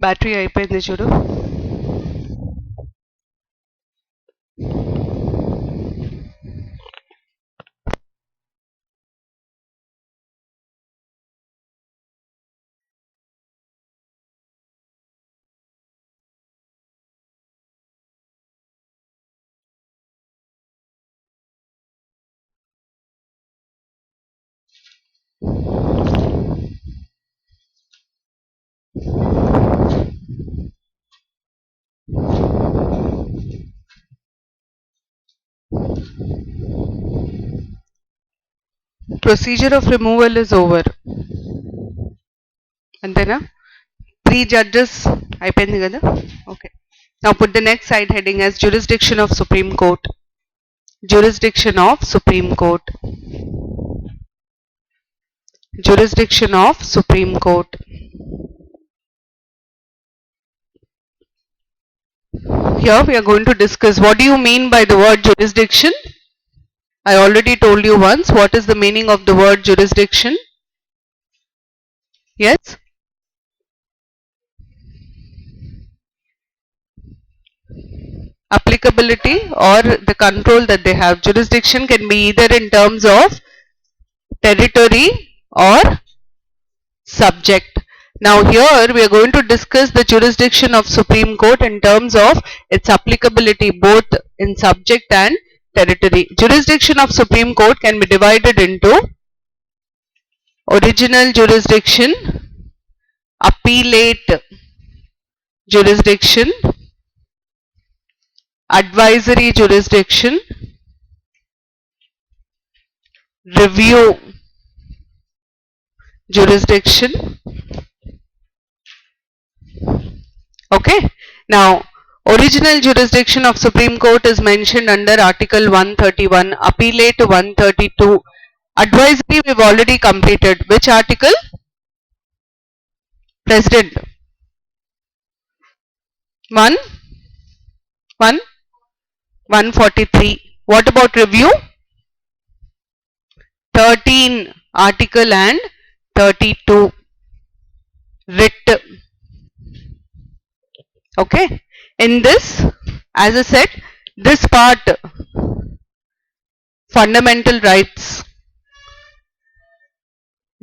Battery అయిపోయింది చూడు. Procedure of removal is over. Antena? 3 judges అయిపోయింది కదా. Okay. Now put the next side heading as jurisdiction of Supreme Court. Jurisdiction of Supreme Court. Jurisdiction of Supreme Court. Here we are going to discuss what do you mean by the word jurisdiction. I already told you once what is the meaning of the word jurisdiction. Yes? Applicability or the control that they have. Jurisdiction can be either in terms of territory or subject. Now here we are going to discuss the jurisdiction of Supreme Court in terms of its applicability both in subject and territory. Jurisdiction of Supreme Court can be divided into original jurisdiction, appellate jurisdiction, advisory jurisdiction, review jurisdiction. Okay. Now original jurisdiction of Supreme Court is mentioned under Article 131, appellate 132, advisory we've already completed. Which article? President. 143. What about review? 13 article and 32 writ. Okay. In this, as I said, this part fundamental rights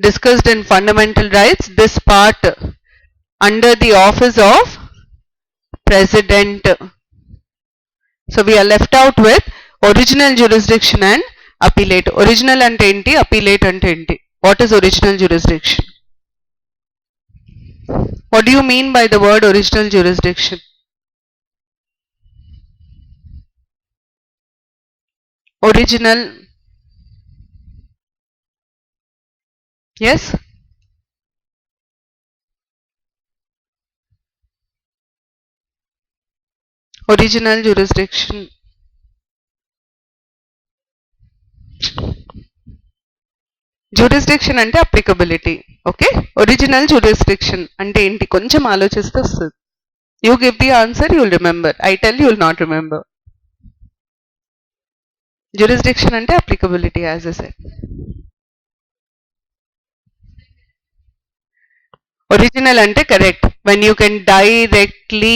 discussed in fundamental rights, this part under the office of President. So we are left out with original jurisdiction and appellate. Original ante enti, appellate ante enti. What is original jurisdiction? What do you mean by the word original jurisdiction? Original. Yes? Original jurisdiction. Jurisdiction ante applicability. Okay? Original jurisdiction ante enti koncham ఆలోచిస్తే వస్తుంది. You give the answer, you will remember. I tell you will not remember. Jurisdiction ante applicability, as I said. Original ante correct. When you can directly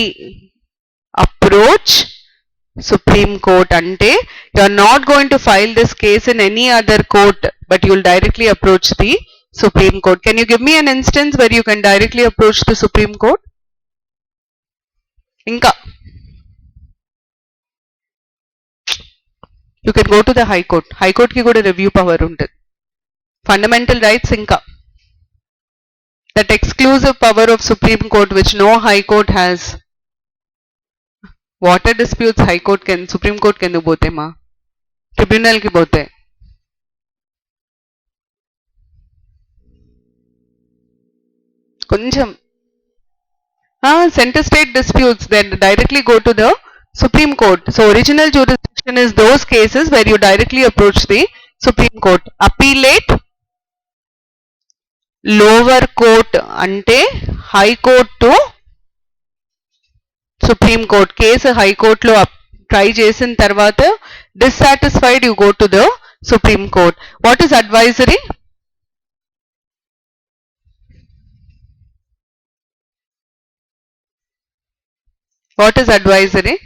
approach Supreme Court ante you are not going to file this case in any other court, but you will directly approach the Supreme Court. Can you give me an instance where you can directly approach the Supreme Court? Inka. You can go to the High Court. High Court ki kuda review power untadi. Fundamental rights inka. That exclusive power of Supreme Court which no High Court has. Water disputes High Court can, Supreme Court can bote ma. Tribunal ki bote. Koncham. Center state disputes then directly go to the Supreme Court. So original jurisdiction is those cases where you directly approach the Supreme Court. Appellate, lower court ante High Court to Supreme Court. Case High Court lo try చేసిన తర్వాత dissatisfied, you go to the Supreme Court. What is advisory? What is advisory?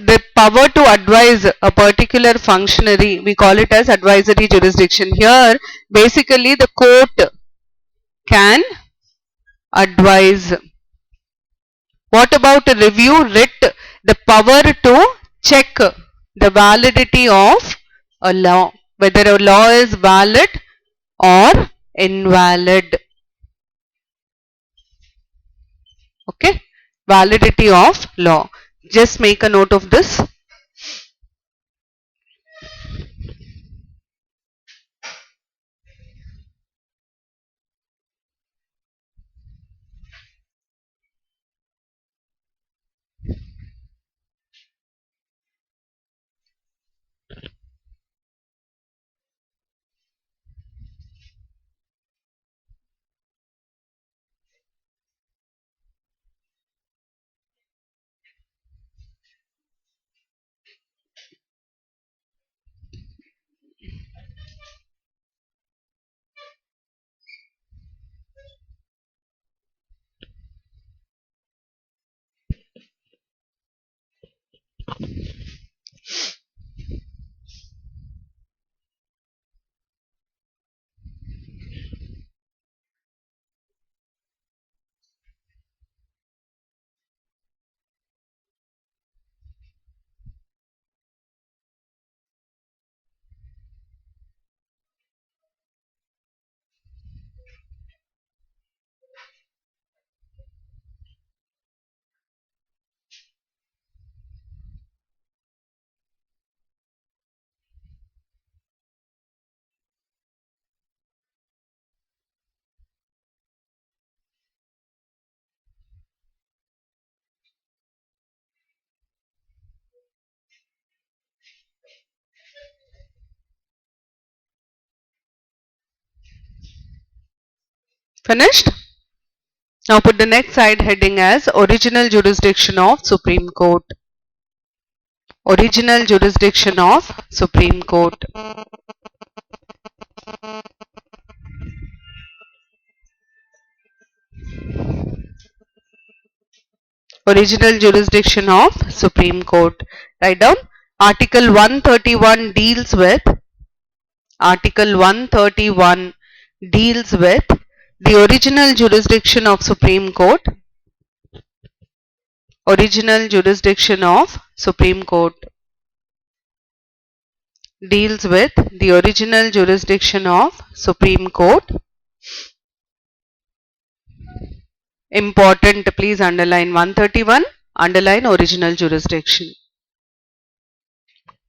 The power to advise a particular functionary, we call it as advisory jurisdiction. Here basically the court can advise. What about a review writ? The power to check the validity of a law, whether a law is valid or invalid. Okay, validity of law. Just make a note of this. Finished? Now put the next side heading as original jurisdiction of Supreme Court. Original jurisdiction of Supreme Court. Original jurisdiction of Supreme Court. Write down. Article 131 deals with Article 131 deals with the original jurisdiction of Supreme Court. Original jurisdiction of Supreme Court deals with the original jurisdiction of Supreme Court. Important, please underline 131, underline original jurisdiction.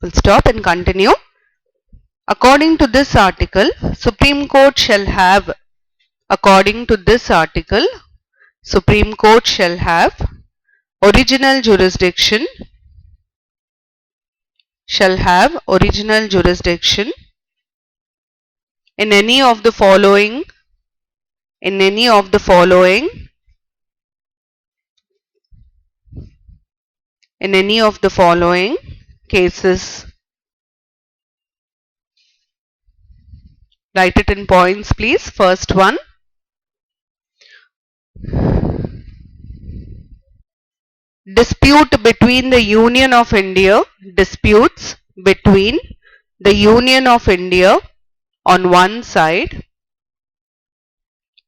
We'll stop and continue. According to this article, Supreme Court shall have, according to this article, Supreme Court shall have original jurisdiction, shall have original jurisdiction in any of the following, in any of the following, in any of the following cases. Write it in points, please. First one. Dispute between the Union of India, disputes between the Union of India on one side,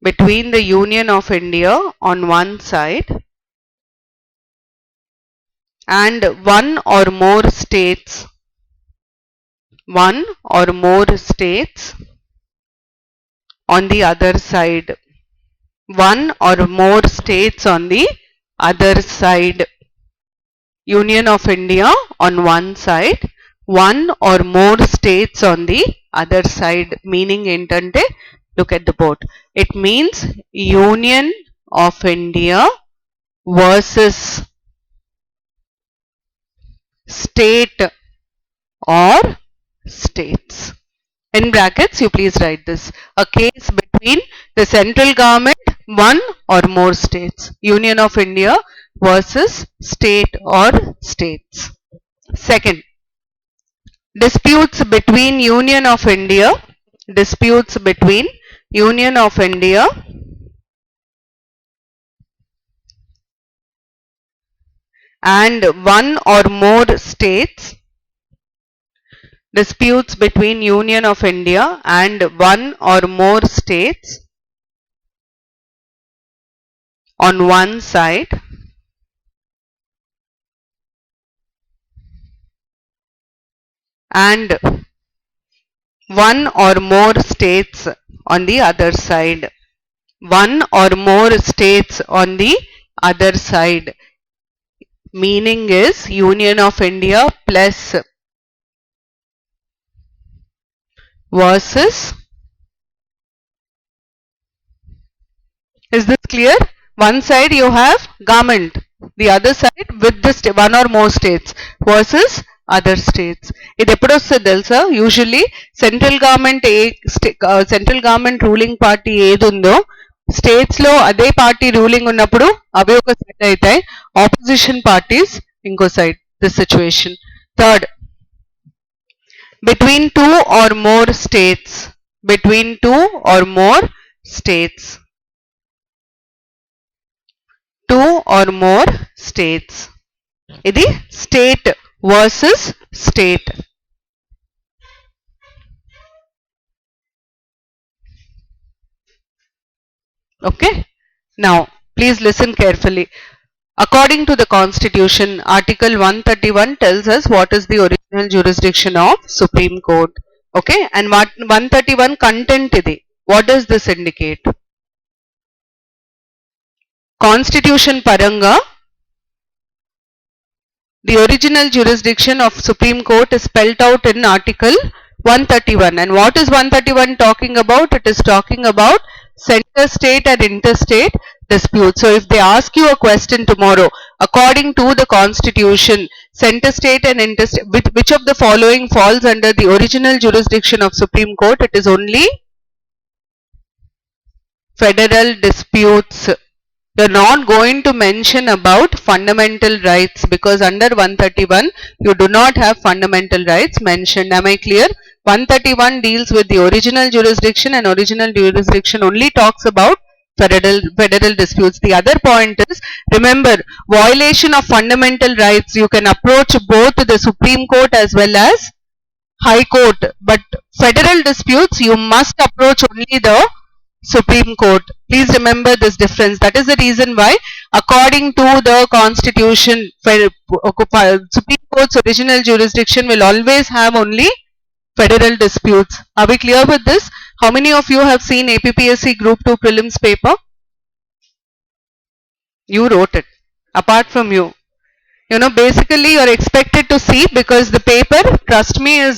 between the Union of India on one side, and one or more states, one or more states on the other side, one or more states on the other side. Union of India on one side, one or more states on the other side. Meaning entante, look at the board. It means Union of India versus state or states. In brackets, you please write this. A case between the central government, one or more states. Union of India versus state or states. Second, disputes between Union of India, disputes between Union of India and one or more states, disputes between Union of India and one or more states on one side and one or more states on the other side. One or more states on the other side. Meaning is Union of India plus versus. Is this clear? One side you have government, the other side with this one or more states versus other states. ఇది ఎప్పుడు వస్తుంది తెలుసా? Usually central government ruling party ఏది ఉందో states లో అదే party ruling ఉన్నప్పుడు అవి ఒక సైడ్ అవుతాయి, ఆపోజిషన్ పార్టీస్ ఇంకో side. This situation. Third, between two or more states, between two or more states, two or more states. ఇది state versus state. Okay, now please listen carefully. According to the Constitution, Article 131 tells us what is the original jurisdiction of Supreme Court. Okay, and what 131 content idi. What does this indicate? Constitution paranga, the original jurisdiction of Supreme Court is spelled out in Article 131. And what is 131 talking about? It is talking about center state and interstate disputes. So if they ask you a question tomorrow, according to the Constitution, center state and interstate, which of the following falls under the original jurisdiction of Supreme Court? It is only federal disputes. You are not going to mention about fundamental rights, because under 131 you do not have fundamental rights mentioned. Am I clear? 131 deals with the original jurisdiction, and original jurisdiction only talks about federal disputes. The other point is, remember, violation of fundamental rights, you can approach both the Supreme Court as well as High Court, but federal disputes you must approach only the Supreme Court. Please remember this difference. That is the reason why, according to the Constitution, Supreme Court's original jurisdiction will always have only federal disputes. Are we clear with this? How many of you have seen APPSC Group-2 prelims paper? You wrote it. Apart from you, basically you are expected to see, because the paper, trust me, is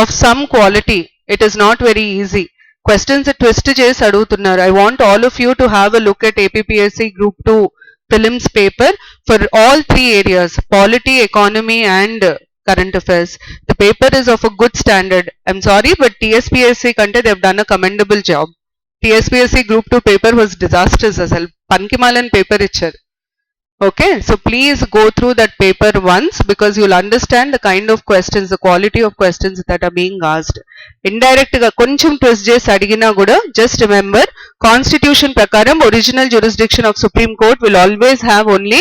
of some quality. It is not very easy. Questions twist chesi adugutunnaru. I want all of you to have a look at APPSC Group-2 prelims paper for all three areas: polity, economy and current affairs. The paper is of a good standard. I'm sorry, but TSPSC kante they have done a commendable job. TSPSC Group-2 paper was disastrous asal. Pankimalan paper icharu. Okay, so please go through that paper once, because you'll understand the kind of questions, the quality of questions that are being asked. Indirect ga koncham twist chesi adigina kuda, just remember, Constitution prakaram original jurisdiction of Supreme Court will always have only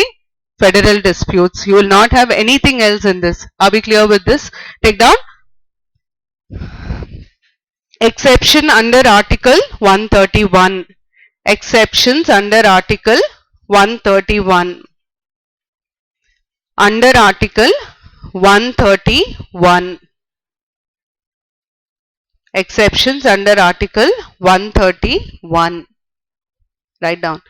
federal disputes. You will not have anything else in this. Are we clear with this? Take down. Exception under Article 131. Exceptions under Article 131. Under Article 131. Exceptions under Article 131. Write down.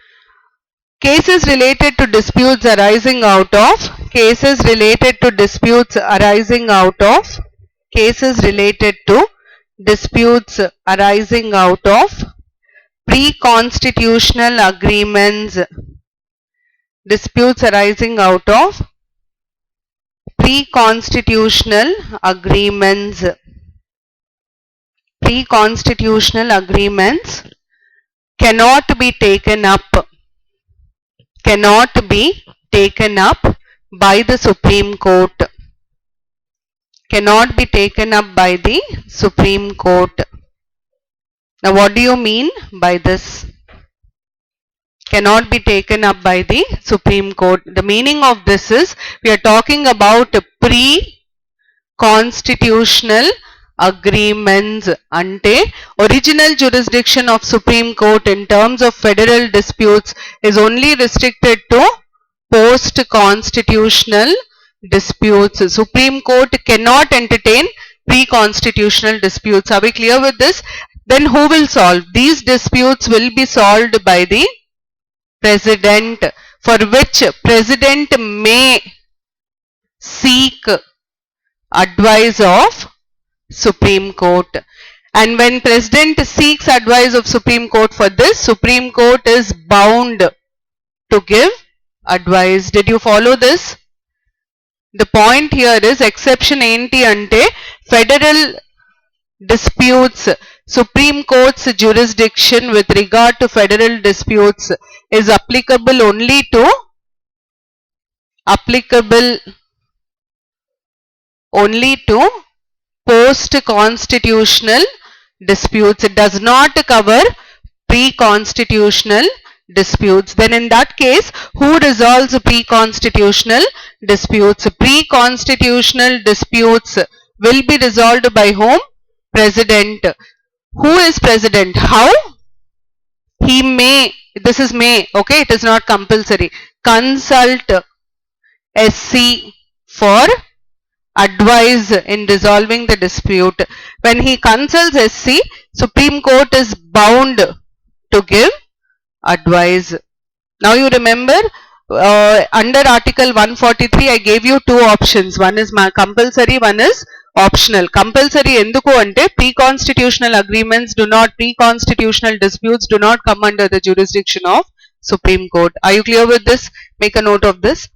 Cases related to disputes arising out of, cases related to disputes arising out of, cases related to disputes arising out of pre-constitutional agreements, disputes arising out of pre-constitutional agreements, pre-constitutional agreements cannot be taken up, cannot be taken up by the Supreme Court. Cannot be taken up by the Supreme Court. Now what do you mean by this? Cannot be taken up by the Supreme Court. The meaning of this is, we are talking about pre-constitutional agreements. Ante original jurisdiction of Supreme Court in terms of federal disputes is only restricted to post-constitutional disputes. Supreme Court cannot entertain pre-constitutional disputes. Are we clear with this? Then who will solve? These disputes will be solved by the President, for which President may seek advice of Supreme Court. And when President seeks advice of Supreme Court for this, Supreme Court is bound to give advice. Did you follow this? The point here is, exception enti ante federal disputes, Supreme Court's jurisdiction with regard to federal disputes is applicable only to post-constitutional disputes. It does not cover pre-constitutional disputes. Then in that case, who resolves pre-constitutional disputes? Pre-constitutional disputes will be resolved by whom? President. Who is President? How? He may, this is may, okay, it is not compulsory, consult SC for advice in resolving the dispute. When he consults SC, Supreme Court is bound to give advice. Now you remember, under Article 143, I gave you two options. One is compulsory, one is optional. Compulsory enduku ante pre-constitutional agreements pre-constitutional disputes do not come under the jurisdiction of Supreme Court. Are you clear with this? Make a note of this.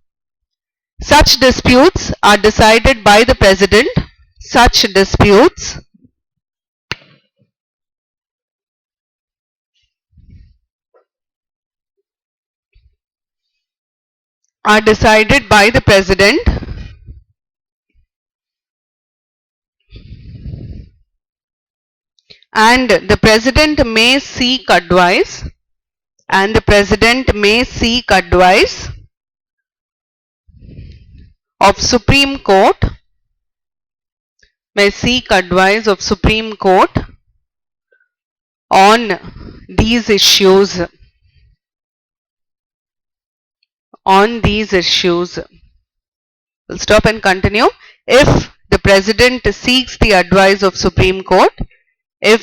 Such disputes are decided by the President. Such disputes are decided by the President and the President may seek advice of Supreme Court, on these issues. We'll stop and continue. If the President seeks the advice of Supreme Court, then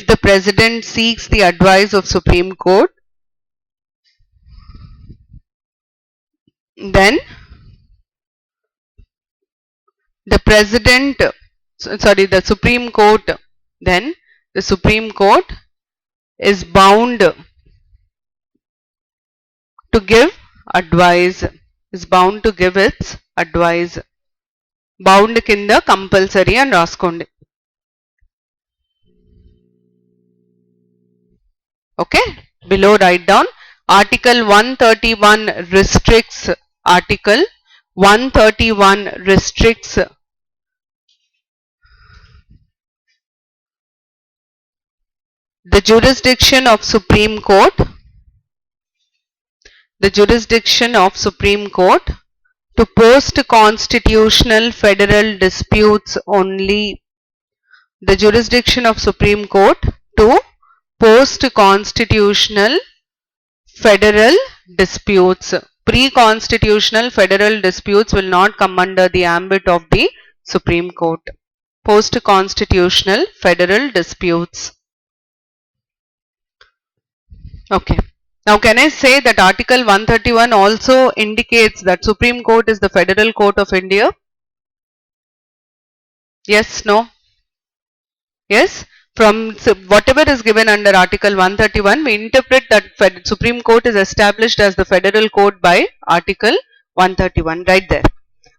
the Supreme Court is bound to give advice, its advice. Bound kinda compulsory and raskondi. Okay, below write down, Article 131 restricts, the jurisdiction of Supreme Court, to post-constitutional federal disputes only. The jurisdiction of Supreme Court to post-constitutional federal disputes. Pre-constitutional federal disputes will not come under the ambit of the Supreme Court. Post-constitutional federal disputes. Okay. Now can I say that Article 131 also indicates that Supreme Court is the Federal Court of India? Yes, no? Yes? From whatever is given under Article 131, we interpret that Supreme Court is established as the Federal Court by Article 131, right there.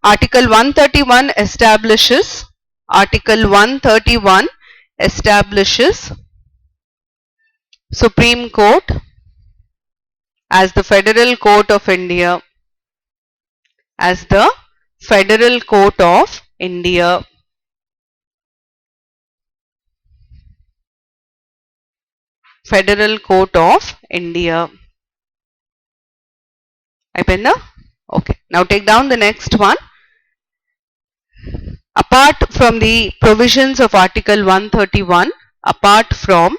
Article 131 establishes Supreme Court as the Federal Court of India, as the Federal Court of India. Federal Court of India. Aipoyinda? Okay. Now take down the next one. Apart from the provisions of Article 131, apart from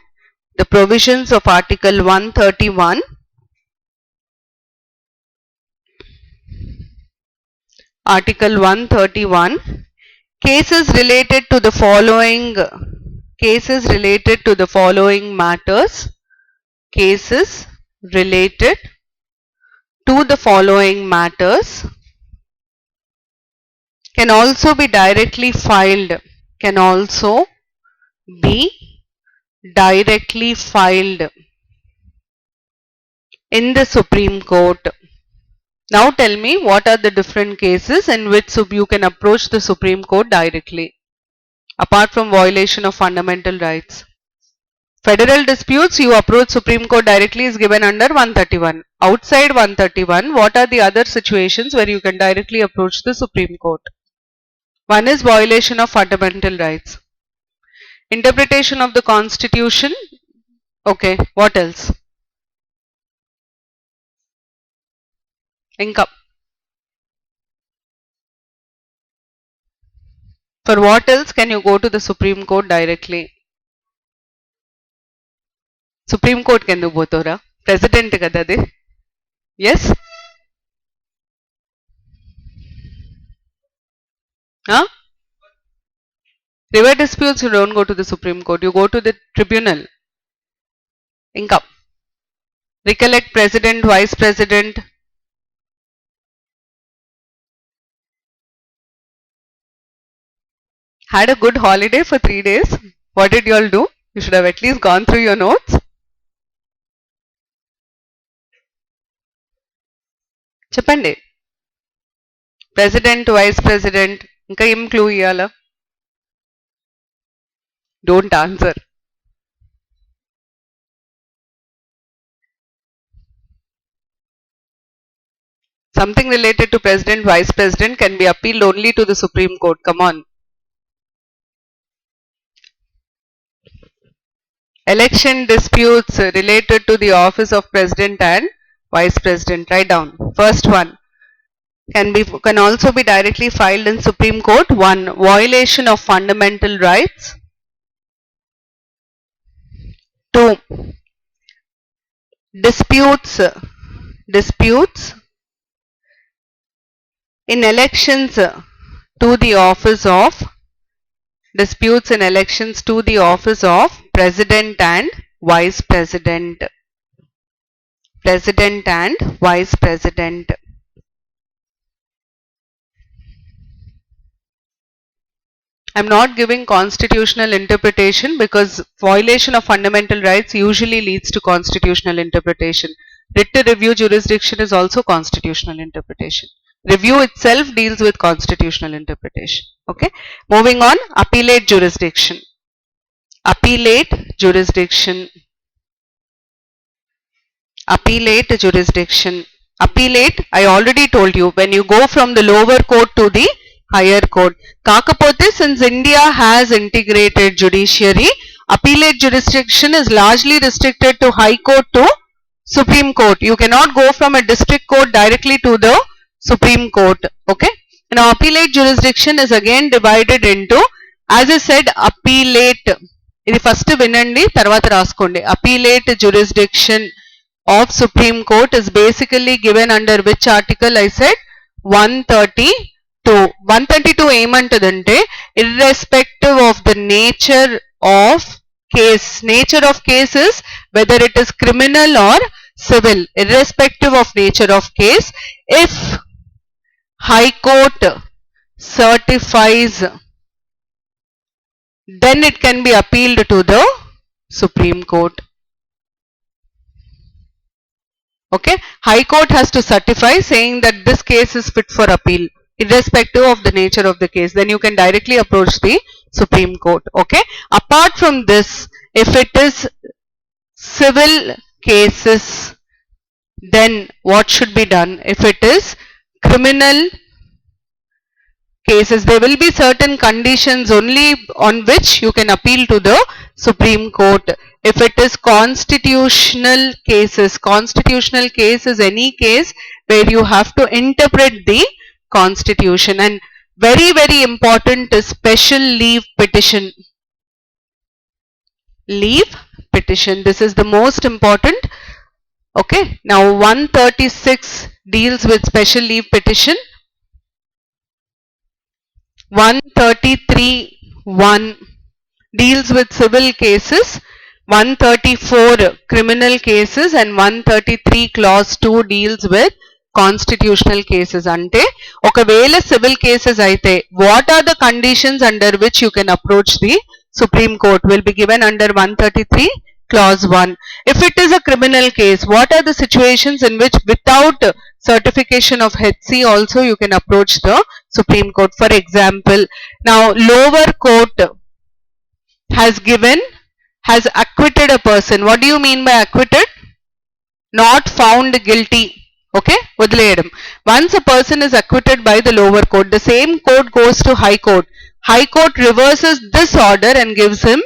the provisions of Article 131, Article 131, cases related to the following matters, cases related to the following matters can also be directly filed, can also be directly filed in the Supreme Court. Now tell me, what are the different cases in which you can approach the Supreme Court directly, apart from violation of fundamental rights? Federal disputes, you approach Supreme Court directly is given under 131. Outside 131, what are the other situations where you can directly approach the Supreme Court? One is violation of fundamental rights. Interpretation of the Constitution. Okay, what else? Income. For what else can you go to the Supreme Court directly? Supreme Court kendu potora? President kada adi? Yes? Huh? River disputes, you don't go to the Supreme Court, you go to the tribunal. Income. Recollect President, Vice President. Had a good holiday for 3 days. What did you all do? You should have at least gone through your notes. Cheppandi. President, Vice President. Inka em clue iyala? Don't answer. Something related to President, Vice President can be appealed only to the Supreme Court. Come on. Election disputes related to the office of President and Vice President. Write down. First one can also be directly filed in Supreme Court. 1. Violation of fundamental rights. 2. Disputes in elections to the office of President and Vice President. President and Vice President. I am not giving constitutional interpretation because violation of fundamental rights usually leads to constitutional interpretation. Writ to review jurisdiction is also constitutional interpretation. Review itself deals with constitutional interpretation. Okay. Moving on, appellate jurisdiction. Appellate jurisdiction. Appellate jurisdiction. Appellate, I already told you, when you go from the lower court to the higher court. Kakapote, since India has integrated judiciary, appellate jurisdiction is largely restricted to High Court to Supreme Court. You cannot go from a district court directly to the Supreme Court. Okay. Now appellate jurisdiction is again divided into, as I said, appellate. Idi first vinandi, tarvata raskondi. Appellate jurisdiction of Supreme Court is basically given under which article? I said 132. 132 ఏమంటదంటే irrespective of the nature of case. Nature of case is whether it is criminal or civil. Irrespective of nature of case, if High Court certifies, then it can be appealed to the Supreme Court. Okay, High Court has to certify saying that this case is fit for appeal, irrespective of the nature of the case. Then you can directly approach the Supreme Court. Okay. Apart from this, if it is civil cases, then what should be done? If it is criminal cases, there will be certain conditions only on which you can appeal to the Supreme Court. If it is constitutional case is any case where you have to interpret the constitution, and very very important is special leave petition. This is the most important. Okay, now 136 deals with special leave petition. 133(1) deals with civil cases, 134 criminal cases, and 133 clause 2 deals with constitutional cases. Ante okavela civil cases aithe what are the conditions under which you can approach the Supreme Court will be given under 133 clause 1. If it is a criminal case, what are the situations in which without certification of HC also you can approach the Supreme Court? For example, now lower court has acquitted a person. What do you mean by acquitted? Not found guilty. Okay, వదిలేయడం. Once a person is acquitted by the lower court, the same court goes to high court. High court reverses this order and gives him.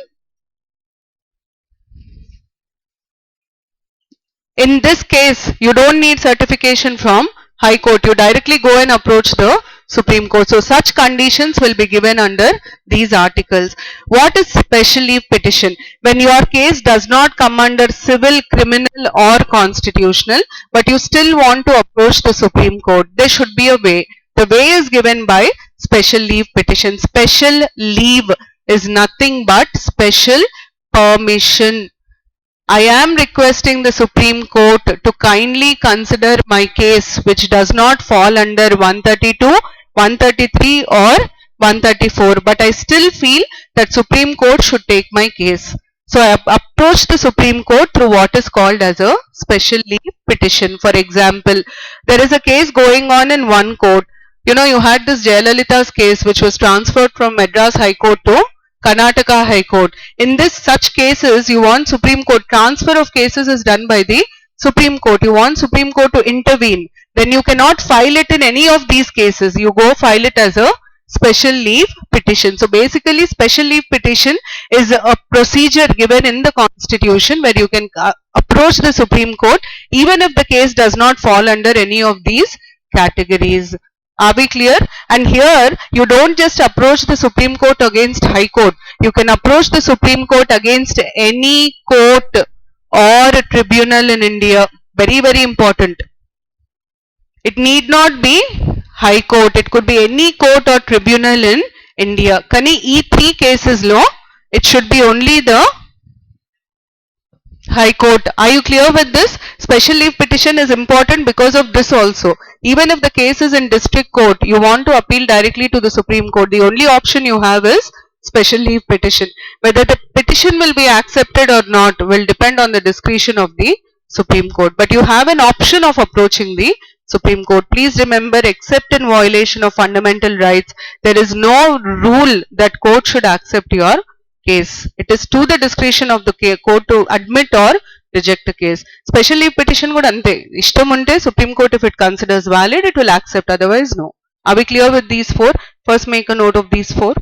In this case, you don't need certification from High Court. You directly go and approach the Supreme Court. So such conditions will be given under these articles. What is special leave petition? When your case does not come under civil, criminal or constitutional, but you still want to approach the Supreme Court, there should be a way. The way is given by special leave petition. Special leave is nothing but special permission. I am requesting the Supreme Court to kindly consider my case which does not fall under 132, 133 or 134, but I still feel that Supreme Court should take my case. So I approach the Supreme Court through what is called as a special leave petition. For example, there is a case going on in one court. You know, you had this Jayalalitha's case which was transferred from Madras High Court to Karnataka High Court. In this such cases, you want Supreme Court, transfer of cases is done by the Supreme Court. You want Supreme Court to intervene. Then you cannot file it in any of these cases. You go file it as a special leave petition. So basically special leave petition is a procedure given in the constitution where you can approach the Supreme Court even if the case does not fall under any of these categories. Are we clear? And here you don't just approach the Supreme Court against High Court. You can approach the Supreme Court against any court or tribunal in India. Very very important. It need not be High Court. It could be any court or tribunal in India. Kani ee three cases lo, it should be only the High Court. Are you clear with this? Special leave petition is important because of this also. Even if the case is in district court, you want to appeal directly to the Supreme Court. The only option you have is special leave petition. Whether the petition will be accepted or not will depend on the discretion of the Supreme Court. But you have an option of approaching the Supreme Court. Please remember, except in violation of fundamental rights, there is no rule that court should accept your case. It is to the discretion of the court to admit or reject a case. Special leave petition kuda ante. Ishtam unte Supreme Court, if it considers valid, it will accept, otherwise no. Are we clear with these four? First make a note of these four.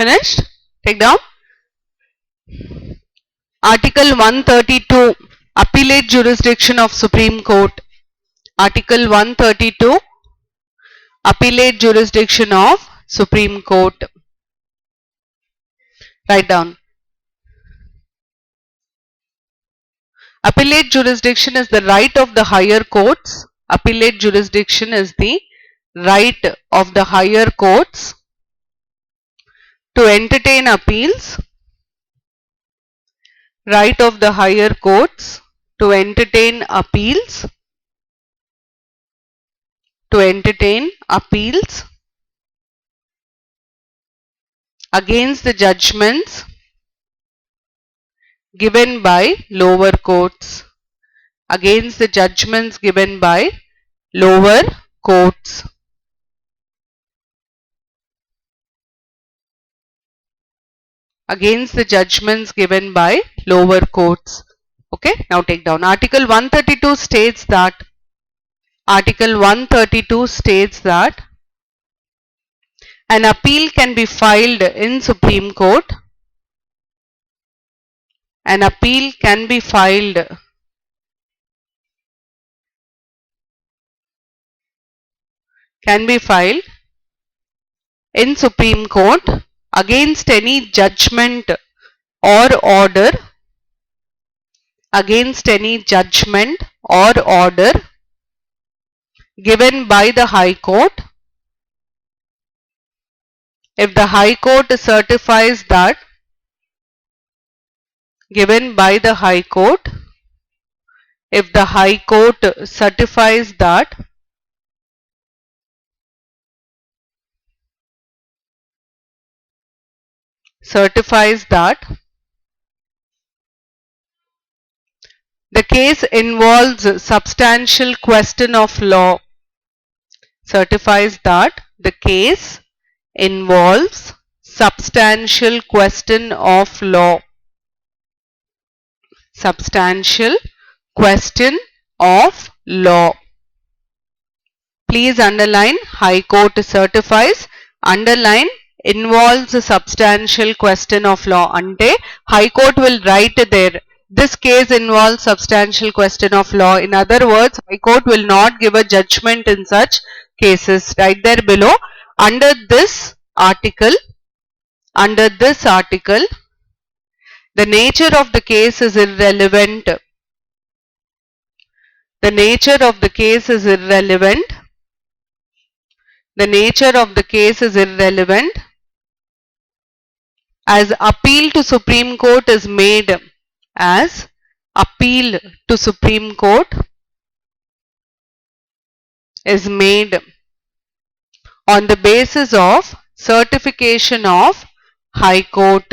Finished? Take down. Article 132, Appellate Jurisdiction of Supreme Court. Article 132, Appellate Jurisdiction of Supreme Court. Write down. Appellate jurisdiction is the right of the higher courts. Appellate jurisdiction is the right of the higher courts to entertain appeals. Right of the higher courts to entertain appeals. To entertain appeals against the judgments given by lower courts. Against the judgments given by lower courts. Against the judgments given by lower courts. Okay, now take down. Article 132 states that Article 132 states that an appeal can be filed in Supreme Court. An appeal can be filed in Supreme Court against any judgment or order given by the High Court if the High Court certifies that if the High Court certifies that the case involves substantial question of law. Certifies that the case involves substantial question of law. Substantial question of law. Please underline High Court certifies. Underline involves a substantial question of law. Ante High Court will write there, this case involves substantial question of law. In other words, High Court will not give a judgment in such cases. Right there below, under this article, the nature of the case is irrelevant. The nature of the case is irrelevant. The nature of the case is irrelevant as appeal to Supreme Court is made. As appeal to Supreme Court is made on the basis of certification of High Court.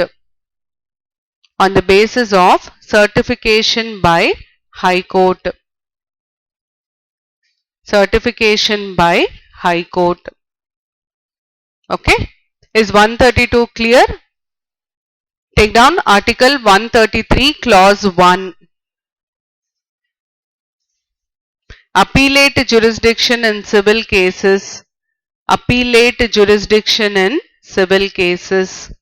On the basis of certification by High Court. Certification by High Court. Okay. Is 132 clear? Take down Article 133 Clause 1. Appellate jurisdiction in civil cases. Appellate jurisdiction in civil cases.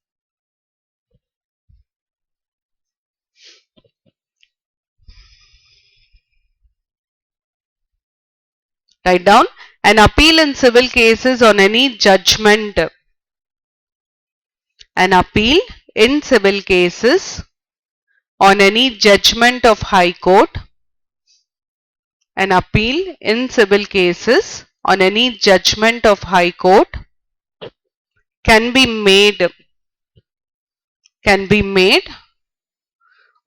Write down an appeal in civil cases on any judgment. An appeal in civil cases on any judgment of High Court. An appeal in civil cases on any judgment of High Court can be made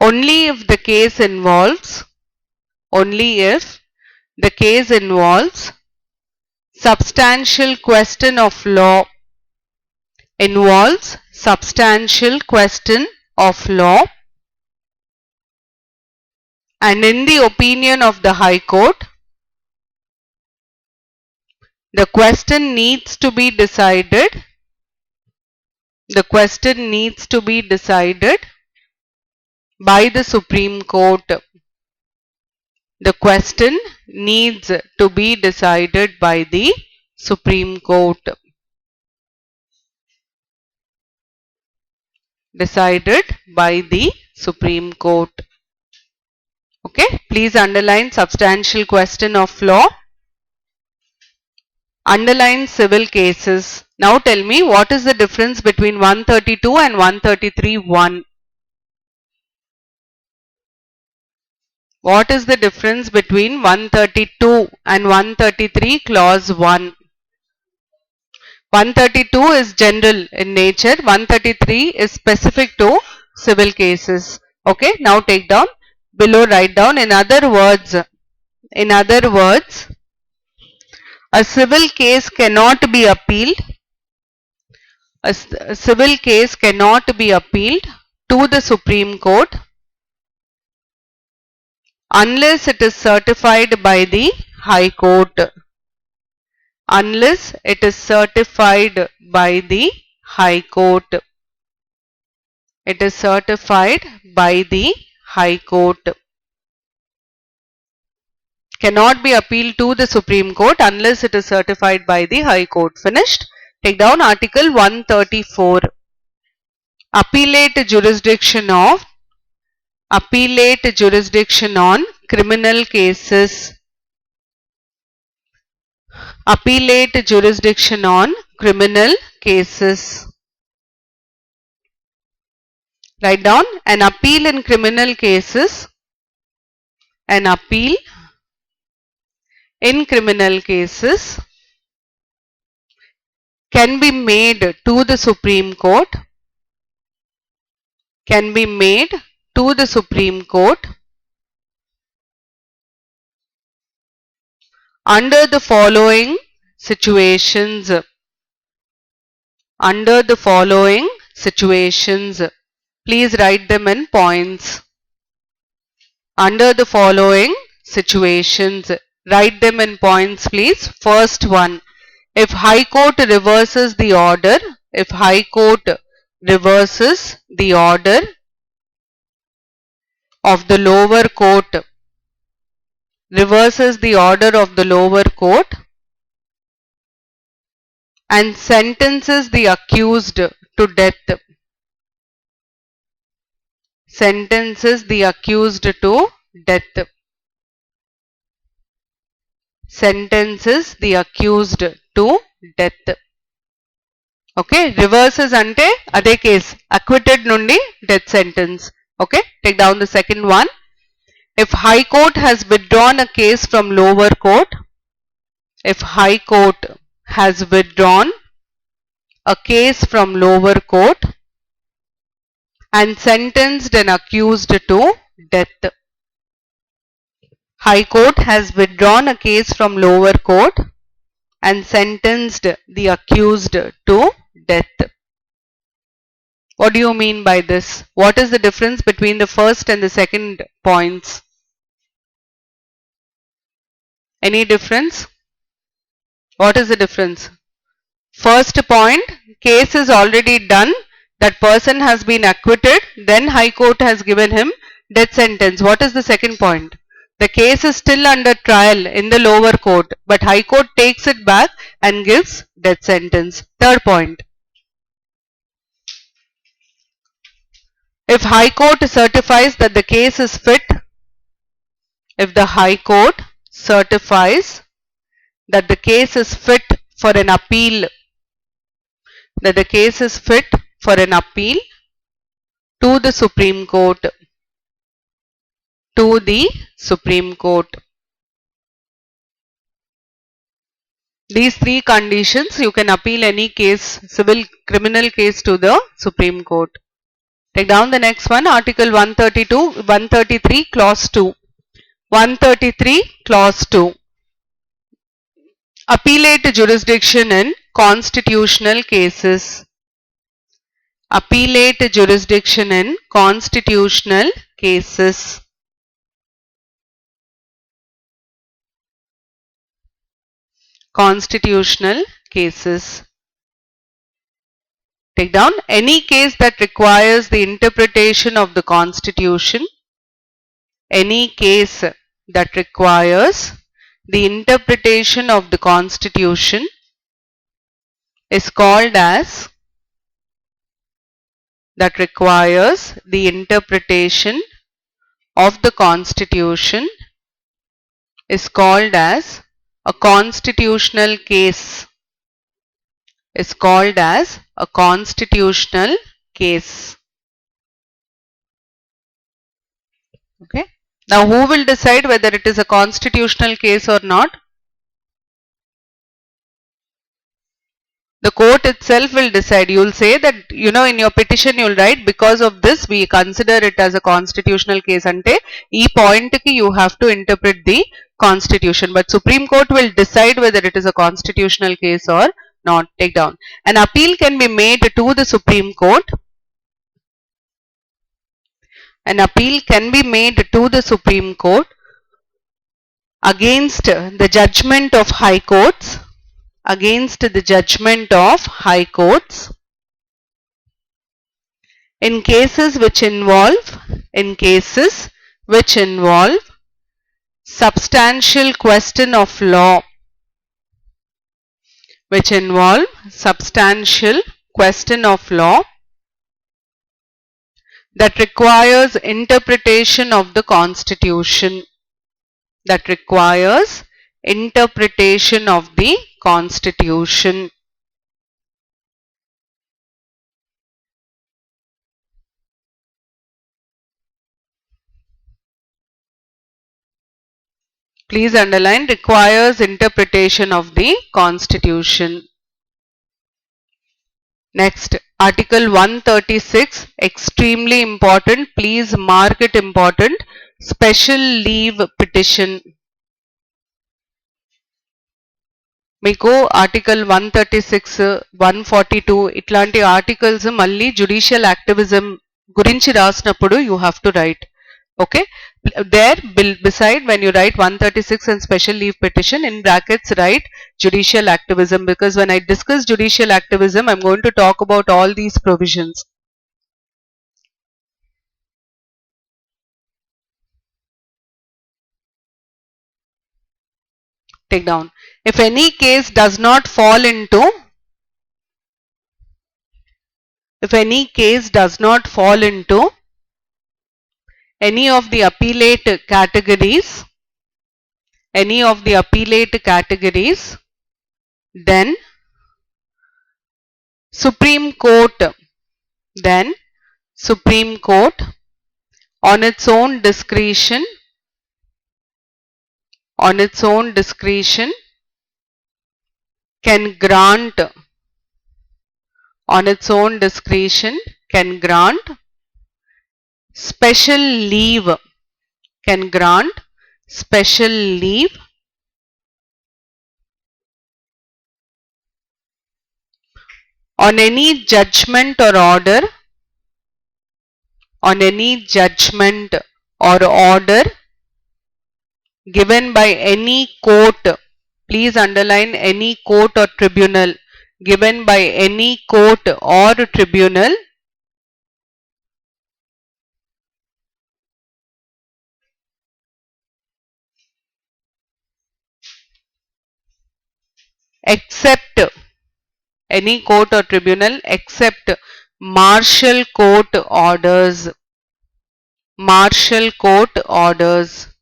only if the case involves substantial question of law. Involves substantial question of law, and in the opinion of the High Court, the question needs to be decided. The question needs to be decided by the Supreme Court. The question needs to be decided by the Supreme Court. decided by the Supreme Court. Okay, please underline substantial question of law. Underline civil cases. Now tell me, what is the difference between 132 and 133(1)? What is the difference between 132 and 133 clause 1? 132 is general in nature, 133 is specific to civil cases. Okay, now take down, below write down, in other words, a civil case cannot be appealed. A civil case cannot be appealed to the Supreme Court unless it is certified by the High Court. Unless it is certified by the High Court. It is certified by the High Court. Cannot be appealed to the Supreme Court unless it is certified by the High Court. Finished? Take down Article 134. Appellate jurisdiction on criminal cases. Appellate jurisdiction on criminal cases. Write down, an appeal in criminal cases. An appeal in criminal cases can be made to the Supreme Court. Can be made to the Supreme Court under the following situations. Under the following situations. Please write them in points. Under the following situations. Write them in points, please. First one. If High Court reverses the order. If High Court reverses the order of the lower court. Reverses the order of the lower court and sentences the accused to death. Sentences the accused to death. Sentences the accused to death. Okay, reverses ante ade case, acquitted nundi death sentence. Okay, take down the second one. If High Court has withdrawn a case from lower court. If High Court has withdrawn a case from lower court and sentenced an accused to death. High Court has withdrawn a case from lower court and sentenced the accused to death. What do you mean by this? What is the difference between the first and the second points? Any difference? What is the difference? First point, case is already done, that person has been acquitted, then High Court has given him death sentence. What is the second point? The case is still under trial in the lower court, but High Court takes it back and gives death sentence. Third point. If High Court certifies that the case is fit, if the High Court certifies that the case is fit for an appeal, that the case is fit for an appeal to the Supreme Court, to the Supreme Court. These three conditions, you can appeal any case, civil, criminal case to the Supreme Court. Take down the next one, Article 133 Clause 2. 133 Clause 2. Appellate jurisdiction in constitutional cases. Appellate jurisdiction in constitutional cases. Constitutional cases. Take down, any case that requires the interpretation of the Constitution. Any case that requires the interpretation of the Constitution is called as that requires the interpretation of the Constitution is called as a constitutional case. Is called as a constitutional case. Okay. Now who will decide whether it is a constitutional case or not? The court itself will decide. You will say that, in your petition you will write, because of this we consider it as a constitutional case. Ante, ee point ki you have to interpret the constitution. But Supreme Court will decide whether it is a constitutional case or not. Take down. An appeal can be made to the Supreme Court. An appeal can be made to the Supreme Court against the judgment of high courts. Against the judgment of high courts in cases which involve substantial question of law, that requires interpretation of the Constitution, Please underline, requires interpretation of the Constitution. Next, Article 136, extremely important. Please mark it important. Special leave petition. మీకు article 136, 142 ఇట్లాంటి articles మళ్ళీ judicial activism గురించి రాసినప్పుడు you have to right. Okay, there beside when you write 136 and special leave petition, in brackets write judicial activism, because when I discuss judicial activism I'm going to talk about all these provisions. Take down. If any case does not fall into any of the appellate categories, then Supreme Court on its own discretion can grant special leave on any judgment or order given by any court. Please underline any court or tribunal. Given by any court or tribunal except martial court orders.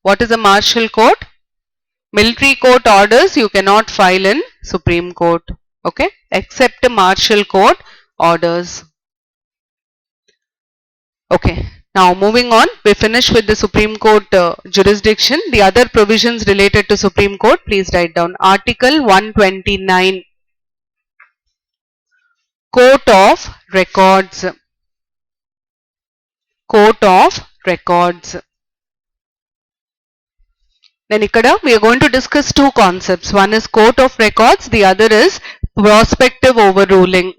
What is a martial court? Military court orders you cannot file in Supreme Court. Okay, except martial court orders. Okay, now moving on, we finish with the Supreme Court jurisdiction. The other provisions related to Supreme Court, please write down. Article 129, Court of Records. Then ikkada we are going to discuss two concepts. One is court of records, the other is prospective overruling.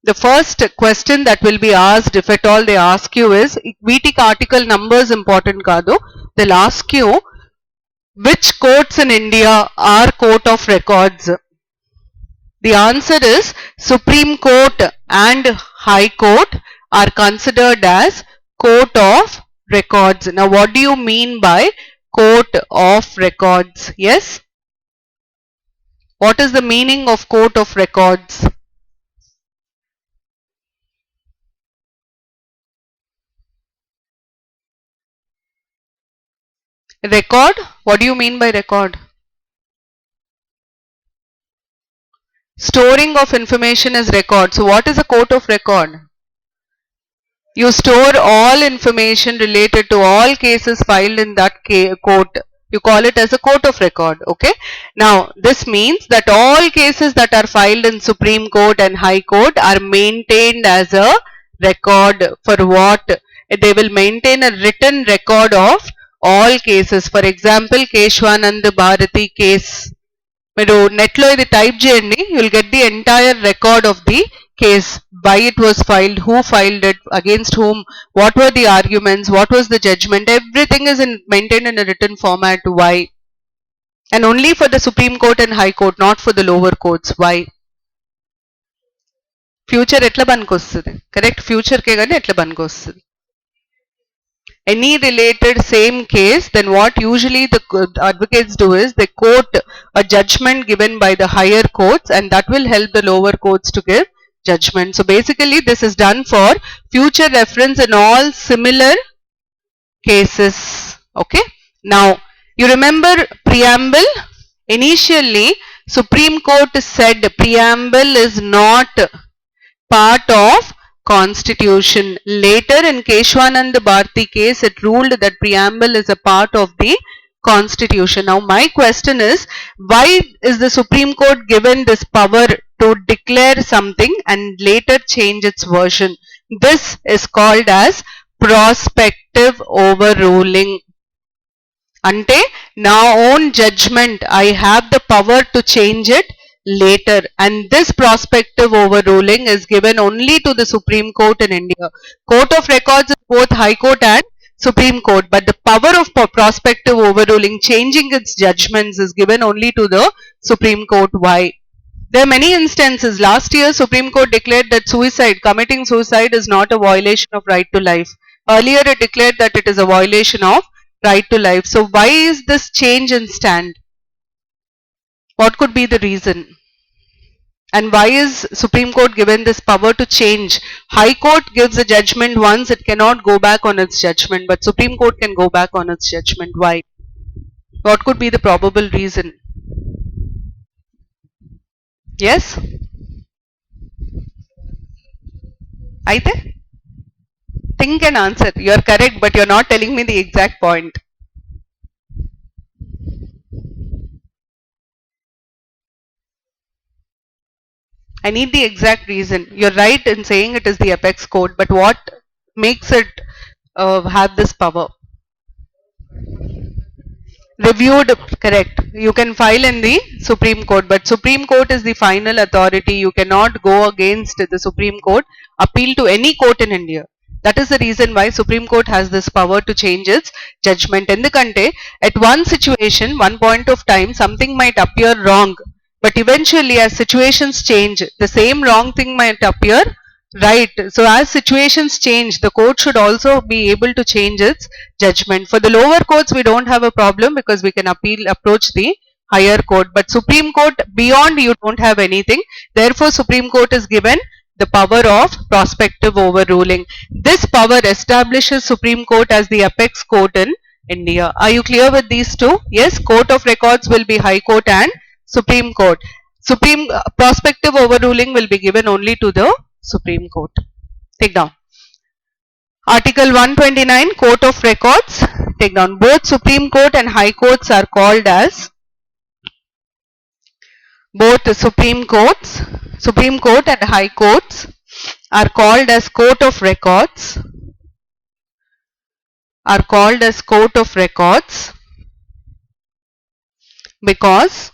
The first question that will be asked, if at all they ask you, is VTK article numbers important kaadu. They'll ask you which courts in India are court of records. The answer is Supreme Court and High Court are considered as court of records. Now what do you mean by court of records? Yes? What is the meaning of court of records? Record? What do you mean by record? Storing of information is record. So what is a court of record? You store all information related to all cases filed in that court. You call it as a court of record. Okay. Now this means that all cases that are filed in Supreme Court and High Court are maintained as a record. For what? They will maintain a written record of all cases. For example, Keshwanand Bharati case. మీరు నెట్లో ఇది type చేయండి, you will get the entire record of the case, why it was filed, who filed it, against whom, what were the arguments, what was the judgment, everything is maintained in a written format. Why? And only for the Supreme Court and High Court, not for the lower courts. Why? Future ఎట్లా పనికొస్తుంది? Correct, future కే గానీ ఎట్లా పనికొస్తుంది? Any related same case, then what usually the advocates do is they quote a judgment given by the higher courts, and that will help the lower courts to give judgment. So basically this is done for future reference in all similar cases. Okay. Now you remember preamble? Initially Supreme Court said preamble is not part of constitution. Later in Keshwanand Bharati case, it ruled that preamble is a part of the constitution. Now my question is, why is the Supreme Court given this power to declare something and later change its version? This is called as prospective overruling. Ante na own judgment, I have the power to change it later, and this prospective overruling is given only to the Supreme Court in India. Court of records is both High Court and Supreme Court, but the power of prospective overruling, changing its judgments, is given only to the Supreme Court. Why? There are many instances. Last year Supreme Court declared that committing suicide is not a violation of right to life. Earlier it declared that it is a violation of right to life. So why is this change in stand? What could be the reason? And why is Supreme Court given this power to change? High Court gives a judgment once, it cannot go back on its judgment, but Supreme Court can go back on its judgment. Why? What could be the probable reason? Yes? Aithe? Think and answer. You are correct, but you are not telling me the exact point. I need the exact reason. You're right in saying it is the apex code, but what makes it have this power? Reviewed, correct. You can file in the Supreme Court, but Supreme Court is the final authority. You cannot go against the Supreme Court, appeal to any court in India. That is the reason why Supreme Court has this power to change its judgment. Endukante, at one situation, one point of time, something might appear wrong, but eventually as situations change, the same wrong thing might appear right. So as situations change, the court should also be able to change its judgment. For the lower courts, we don't have a problem because we can approach the higher court. But Supreme Court, beyond, you don't have anything. Therefore, Supreme Court is given the power of prospective overruling. This power establishes Supreme Court as the apex court in India. Are you clear with these two? Yes, Court of Records will be High Court and Supreme Court. Prospective overruling will be given only to the Supreme Court. Take down. Article 129, Court of Records. Take down. Both Supreme Court and High Courts are called as, both Supreme Court and High Courts are called as Court of Records. Are called as Court of Records because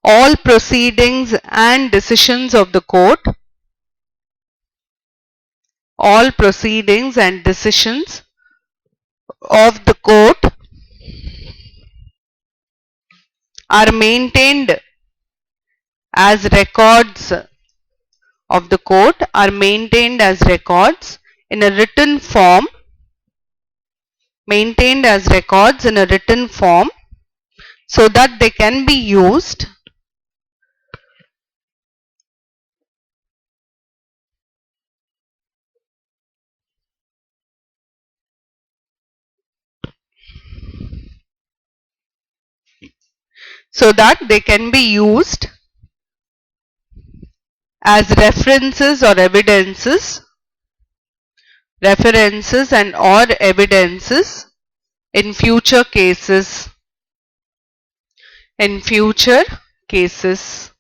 all proceedings and decisions of the court, all proceedings and decisions of the court are maintained as records of the court, are maintained as records in a written form, maintained as records in a written form so that they can be used so that they can be used as references or references and or evidences in future cases. In future cases.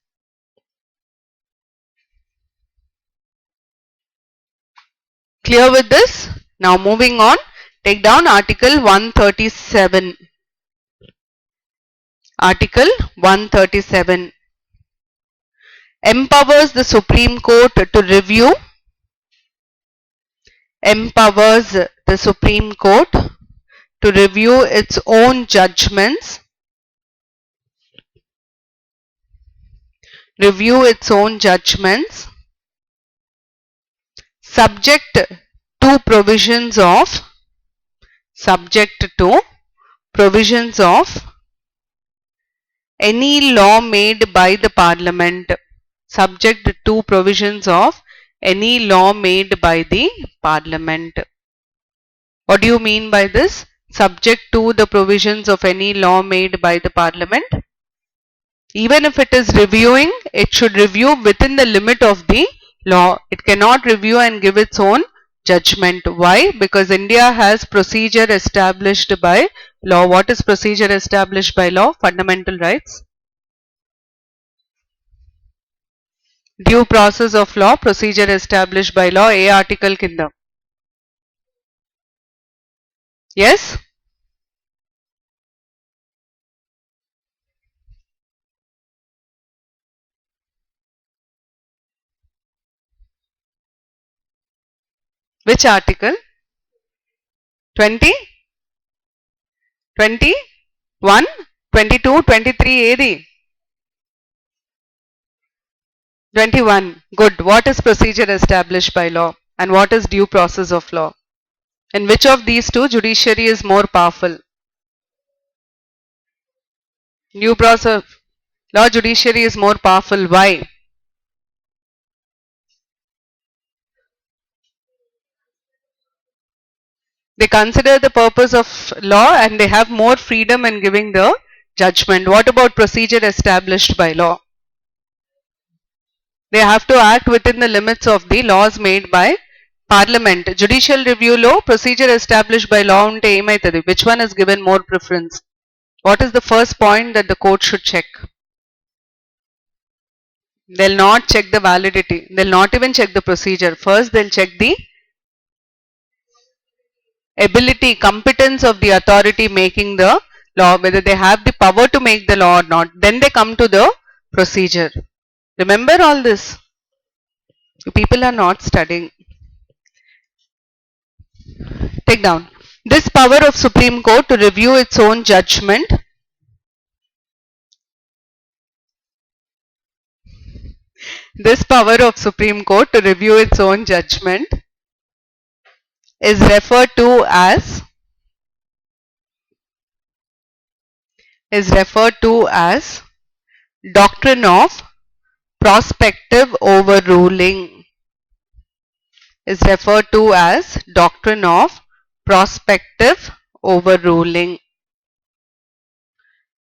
Clear with this? Now moving on, take down Article 137. Article 137 empowers the Supreme Court to review, empowers the Supreme Court to review its own judgments, subject to provisions of any law made by the Parliament, subject to provisions of any law made by the Parliament. What do you mean by this? Subject to the provisions of any law made by the Parliament. Even if it is reviewing, it should review within the limit of the law. It cannot review and give its own judgment. Why? Because India has procedure established by law. What is procedure established by law? Fundamental rights. Due process of law, procedure established by law. A article kinda. Yes? Which article? 20? 21? 22? 23 AD? 21. Good. What is procedure established by law? And what is due process of law? In which of these two judiciary is more powerful? Due process of law, judiciary is more powerful. Why? They consider the purpose of law and they have more freedom in giving the judgment. What about procedure established by law? They have to act within the limits of the laws made by Parliament. Judicial review law, procedure established by law unte emaitadi. Which one is given more preference? What is the first point that the court should check? They'll not check the validity. They'll not even check the procedure. First, they'll check the ability, competence of the authority making the law, whether they have the power to make the law or not. Then they come to the procedure. Remember all this. People are not studying. Take down. This power of Supreme Court to review its own judgment is referred to as doctrine of prospective overruling. Is referred to as doctrine of prospective overruling.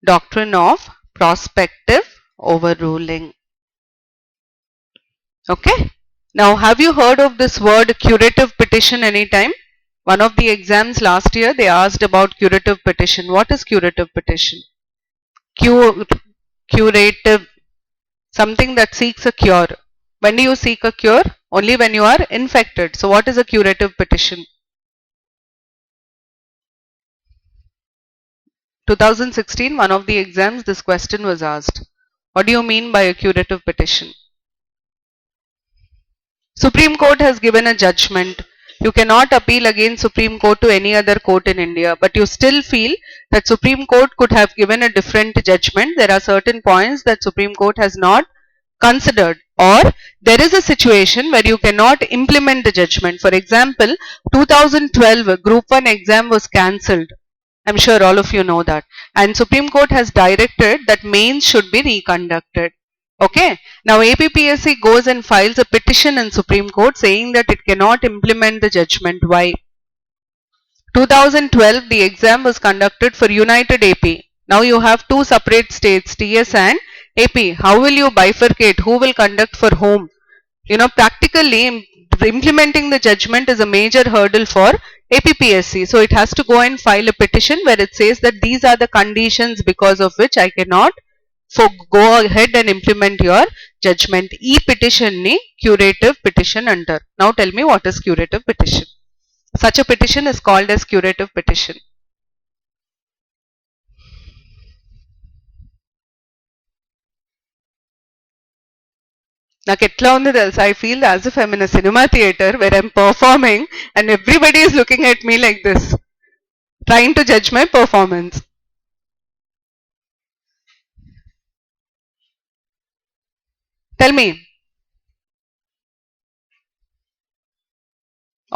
Doctrine of prospective overruling. Okay. Now, have you heard of this word curative petition anytime? One of the exams last year, they asked about curative petition. What is curative petition? Curative, something that seeks a cure. When do you seek a cure? Only when you are infected. So, what is a curative petition? 2016, one of the exams, this question was asked. What do you mean by a curative petition? Supreme Court has given a judgment. You cannot appeal against Supreme Court to any other court in India, but you still feel that Supreme Court could have given a different judgment. There are certain points that Supreme Court has not considered, or there is a situation where you cannot implement the judgment. For example, 2012 Group-1 exam was cancelled. I'm sure all of you know that. And Supreme Court has directed that mains should be reconducted. Okay. Now APPSC goes and files a petition in Supreme Court saying that it cannot implement the judgment. Why? 2012 the exam was conducted for United AP. Now you have two separate states, TS and AP. How will you bifurcate? Who will conduct for whom? Practically implementing the judgment is a major hurdle for APPSC. So it has to go and file a petition where it says that these are the conditions because of which I cannot go ahead and implement your judgment. E-petition ni curative petition under. Now tell me, what is curative petition? Such a petition is called as curative petition. నాకు ఎట్లా ఉంది తెలుసా, I feel as if I'm in a cinema theater where I'm performing and everybody is looking at me like this, trying to judge my performance. Tell me,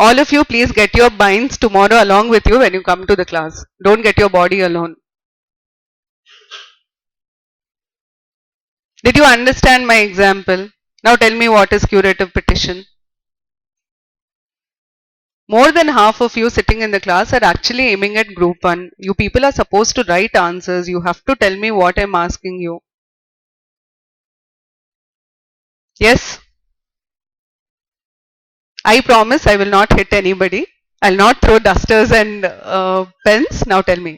all of you, please get your binds tomorrow along with you when you come to the class. Don't get your body alone. Did you understand my example? Now tell me, what is curative petition? More than half of you sitting in the class are actually aiming at group 1. You people are supposed to write answers. You have to tell me what I'm asking you. Yes? I promise I will not hit anybody. I'll not throw dusters and pens. Now tell me,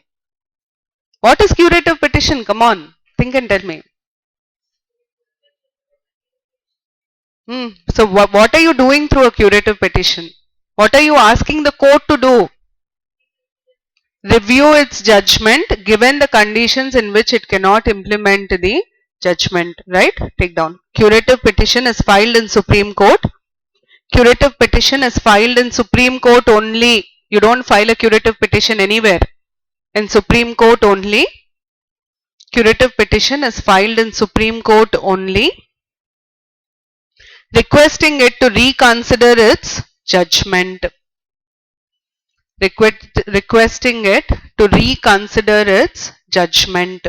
what is curative petition? Come on, think and tell me. So what are you doing through a curative petition? What are you asking the court to do? Review its judgment given the conditions in which it cannot implement the judgment, right? Take down. Curative petition is filed in Supreme Court. Curative petition is filed in Supreme Court only. You don't file a curative petition anywhere. In Supreme Court only. Curative petition is filed in Supreme Court only, requesting it to reconsider its judgment. Requesting it to reconsider its judgment.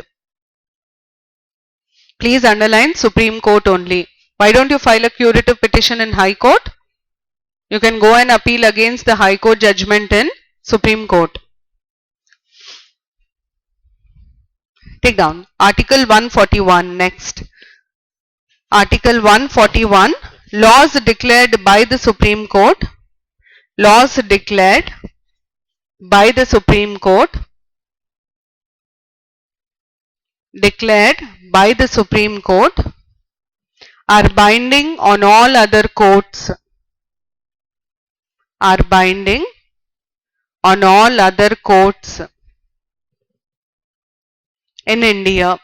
Please underline Supreme Court only. Why don't you file a curative petition in High Court? You can go and appeal against the High Court judgment in Supreme Court. Take down Article 141 next. Article 141, laws declared by the Supreme Court. Laws declared by the Supreme Court. Declared by the Supreme Court are binding on all other courts. Are binding on all other courts in India.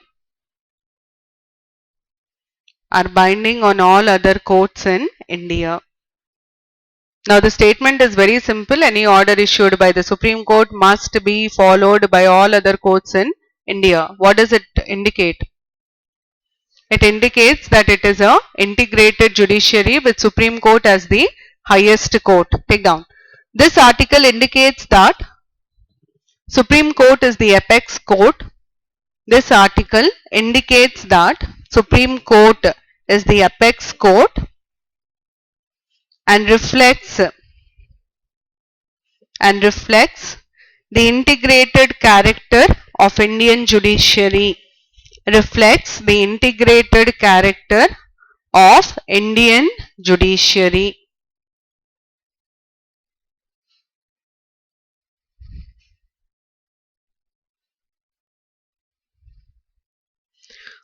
Are binding on all other courts in India. Now the statement is very simple. Any order issued by the Supreme Court must be followed by all other courts in India. What does it indicate? It indicates that it is a integrated judiciary with Supreme Court as the highest court. Take down. This article indicates that Supreme Court is the apex court. This article indicates that Supreme Court is the apex court and reflects the integrated character of Indian judiciary. Reflects the integrated character of Indian judiciary.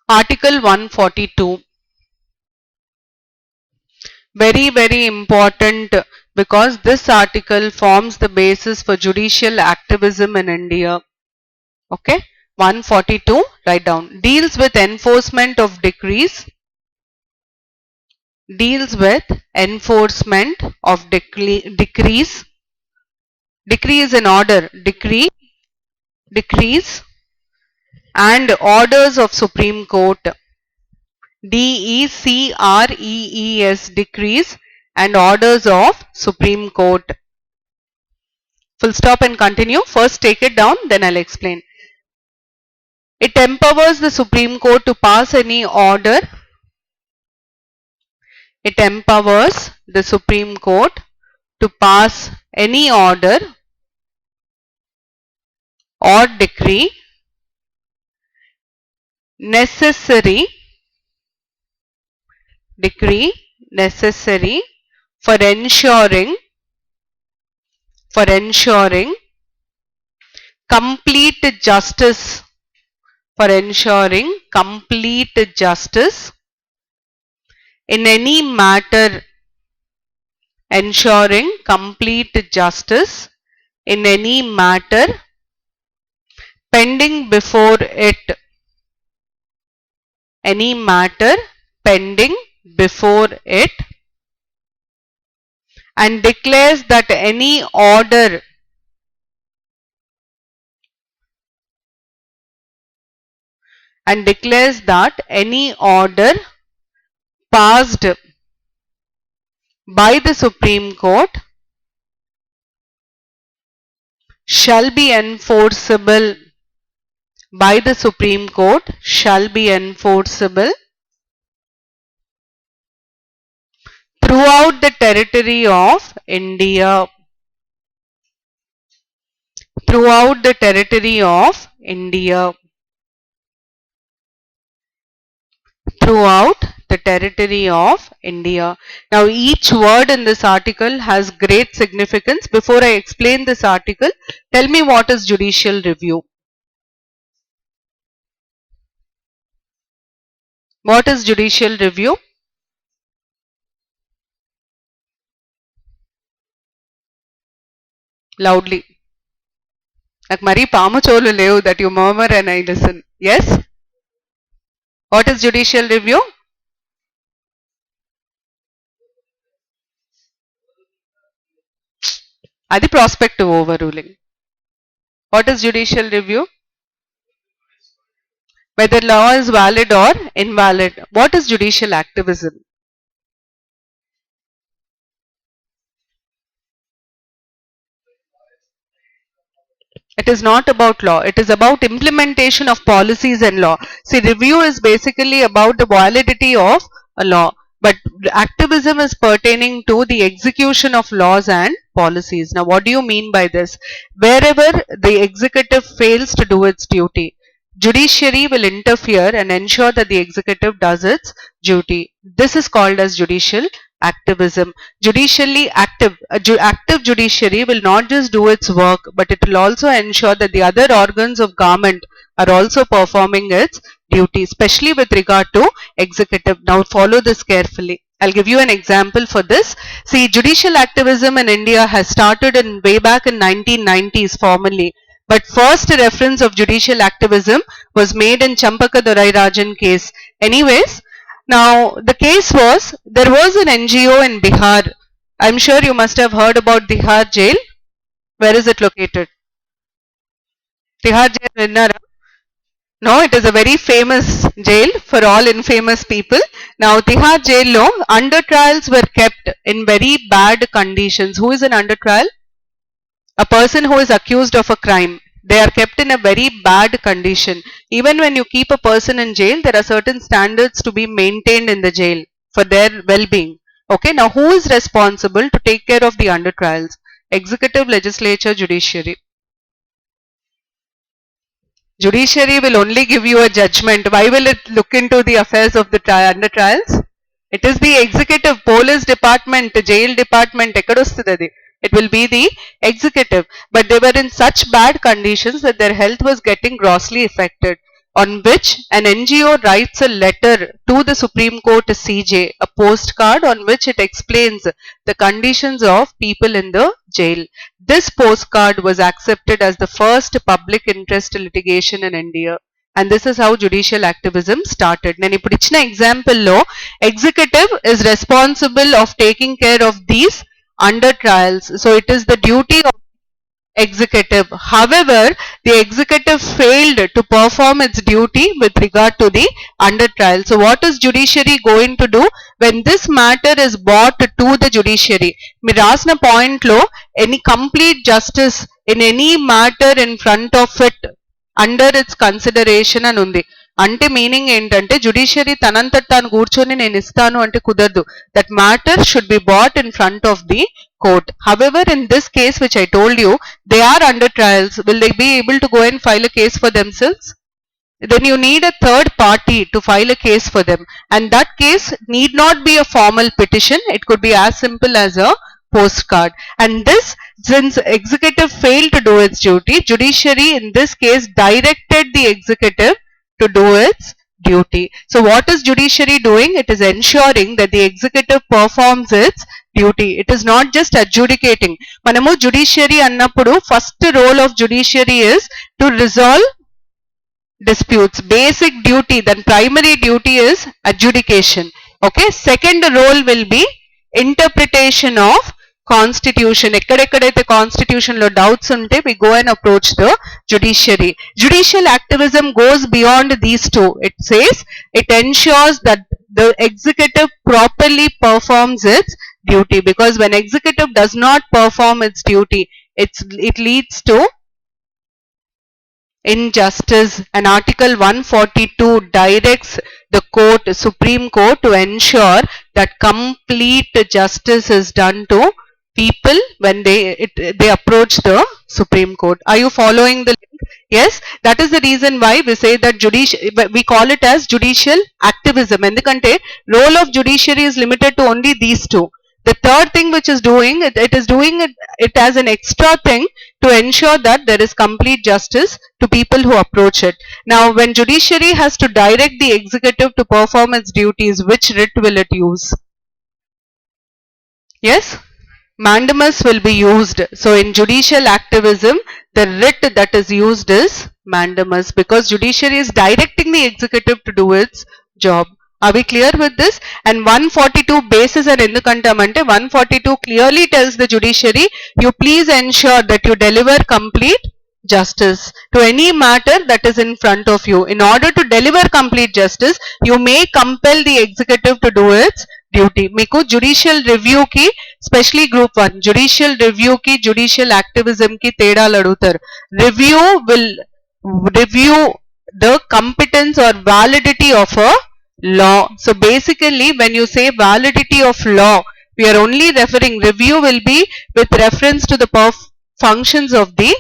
Article 142. Very, very important, because this article forms the basis for judicial activism in India. Okay, 142, write down. Deals with enforcement of decrees. Deals with enforcement of decrees. Decree is an order. Decrees and orders of Supreme Court. DECREES, decrees and orders of Supreme Court. Full stop and continue. First take it down, then I'll explain. It empowers the Supreme Court to pass any order. It empowers the Supreme Court to pass any order or decree necessary decree necessary for ensuring complete justice in any matter ensuring complete justice in any matter pending before it any matter pending before it and declares that any order passed by the Supreme Court shall be enforceable throughout the territory of India. Now each word in this article has great significance. Before I explain this article, tell me what is judicial review? What is judicial review? Loudly. Like Mari Pamu Cholu Levu that you murmur and I listen. Yes? What is judicial review? Adi prospective overruling. What is judicial review? Whether law is valid or invalid. What is judicial activism? It is not about law. It is about implementation of policies and law. See, review is basically about the validity of a law. But activism is pertaining to the execution of laws and policies. Now, what do you mean by this? Wherever the executive fails to do its duty, judiciary will interfere and ensure that the executive does its duty. This is called as judicial activism. Active judiciary will not just do its work, but it will also ensure that the other organs of government are also performing its duty, especially with regard to executive. Now follow this carefully. I'll give you an example for this. See, judicial activism in India has started in way back in 1990s formally. But first reference of judicial activism was made in Champaka Dorai Rajan case. Anyways, now the case was, there was an NGO in Bihar. I'm sure you must have heard about Tihar jail. Where is it located? Tihar jail, no, it is a very famous jail for all infamous people. Now, Tihar jail lo under trials were kept in very bad conditions. Who is an under trial? A person who is accused of a crime. They are kept in a very bad condition. Even when you keep a person in jail, there are certain standards to be maintained in the jail for their well-being. Okay, now who is responsible to take care of the under trials? Executive, legislature, judiciary. Judiciary will only give you a judgment. Why will it look into the affairs of the under trials? It is the executive, police department, jail department. It will be the executive. But they were in such bad conditions that their health was getting grossly affected, on which an NGO writes a letter to the Supreme Court CJ, a postcard on which it explains the conditions of people in the jail. This postcard was accepted as the first public interest litigation in India. And this is how judicial activism started. Nenu ippudu ichina example lo, executive is responsible of taking care of these under trials. So it is the duty of executive. However, the executive failed to perform its duty with regard to the under trial. So what is judiciary going to do when this matter is brought to the judiciary? Me rasna point lo, any complete justice in any matter in front of it under its consideration అని ఉంది. అంటే meaning ఏంటంటే judiciary తనంతట తాను కూర్చొని నేను ఇస్తాను అంటే కుదరదు. That matter should be bought in front of the court. However, in this case which I told you, they are under trials. Will they be able to go and file a case for themselves? then you need a third party to file a case for them, and that case need not be a formal petition. It could be as simple as a postcard. And this, since executive failed to do its duty, judiciary in this case directed the executive to do its duty. So what is judiciary doing? It is ensuring that the executive performs its duty. It is not just adjudicating. Manamu judiciary annappudu first role of judiciary is to resolve disputes. Basic duty, then primary duty is adjudication. Okay, second role will be interpretation of constitution. Ekkadekadaithe constitution lo doubts unte we go and approach the judiciary. Judicial activism goes beyond these two. It says it ensures that the executive properly performs its duty, because when executive does not perform its duty, it leads to injustice. And Article 142 directs the court, Supreme Court, to ensure that complete justice is done to people when they approach the Supreme Court. Are you following the link? Yes, that is the reason why we say that we call it as judicial activism. Endukante role of judiciary is limited to only these two. The third thing which is doing it is doing it as an extra thing to ensure that there is complete justice to people who approach it. Now, when judiciary has to direct the executive to perform its duties, which writ will it use? Yes? Mandamus will be used. So, in judicial activism, the writ that is used is mandamus, because judiciary is directing the executive to do its job. Are we clear with this? And 142 basis and endukantamante 142 clearly tells the judiciary, you please ensure that you deliver complete justice to any matter that is in front of you. In order to deliver complete justice, you may compel the executive to do its duty. Meeku judicial review ki, especially group 1, judicial review ki, judicial activism ki tedal adutar. Review will review the competence or validity of a law. So basically, when you say validity of law, we are only referring, review will be with reference to the functions of the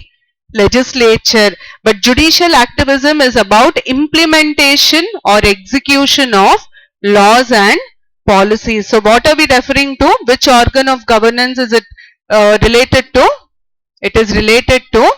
legislature, but judicial activism is about implementation or execution of laws and policies. So what are we referring to? Which organ of governance is it related to? It is related to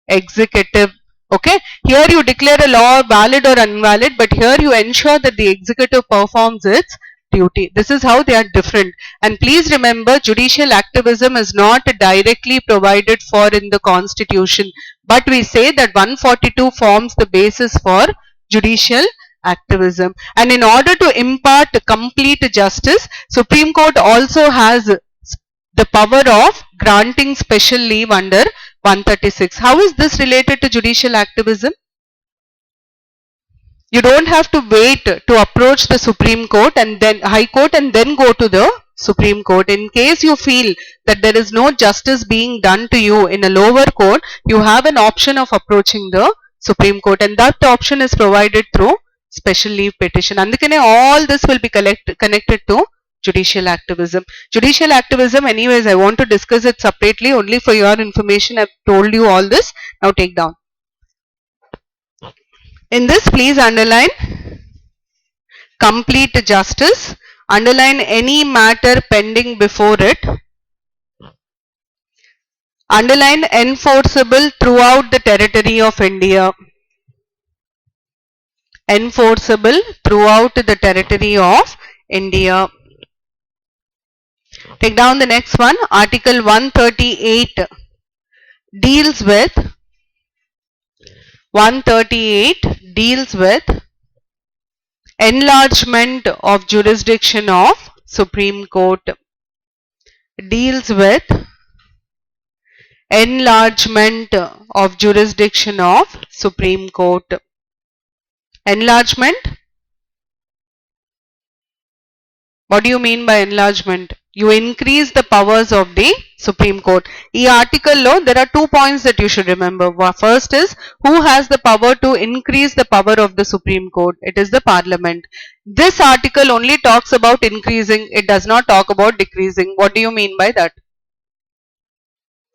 executive. Okay, here you declare a law valid or invalid, but here you ensure that the executive performs its duty. This is how they are different. And please remember, judicial activism is not directly provided for in the constitution, but we say that 142 forms the basis for judicial activism. And in order to impart complete justice, Supreme Court also has the power of granting special leave under 136. How is this related to judicial activism? You don't have to wait to approach the Supreme Court and then High Court and then go to the Supreme Court. In case you feel that there is no justice being done to you in a lower court, you have an option of approaching the Supreme Court, and that option is provided through special leave petition. Andukane all this will be connected to judicial activism. Judicial activism, anyways, I want to discuss it separately only for your information. I've told you all this. Now take down. In this, please underline complete justice. Underline any matter pending before it. Underline enforceable throughout the territory of India. Enforceable throughout the territory of India. Take down the next one. Article 138 deals with 138 deals with enlargement of jurisdiction of Supreme Court. Deals with enlargement of jurisdiction of Supreme Court. Enlargement? What do you mean by enlargement? You increase the powers of the Supreme Court. This article lo, there are 2 points that you should remember. First is, who has the power to increase the power of the Supreme Court? It is the Parliament. This article only talks about increasing. It does not talk about decreasing. What do you mean by that?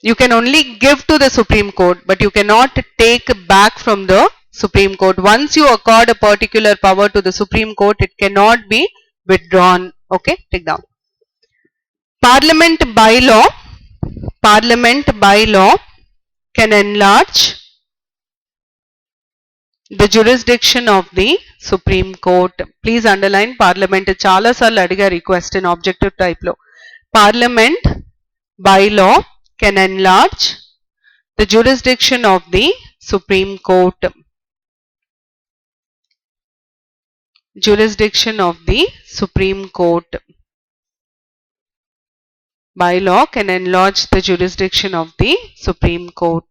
You can only give to the Supreme Court, but you cannot take back from the Supreme Court. Once you accord a particular power to the Supreme Court, it cannot be withdrawn. Okay, take down. Parliament by law can enlarge the jurisdiction of the Supreme Court. Please underline Parliament. Chala sarlu adigaru ee question objective type lo. Parliament by law can enlarge the jurisdiction of the Supreme Court. Jurisdiction of the Supreme Court. By law can enlarge the jurisdiction of the Supreme Court.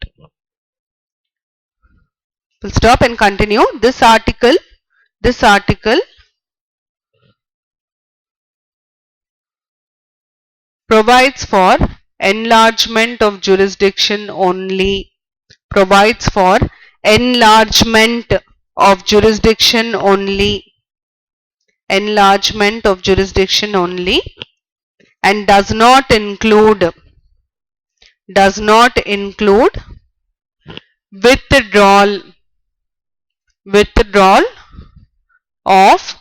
We'll stop and continue. This article provides for enlargement of jurisdiction only. Provides for enlargement of jurisdiction only. Enlargement of jurisdiction only, and does not include withdrawal of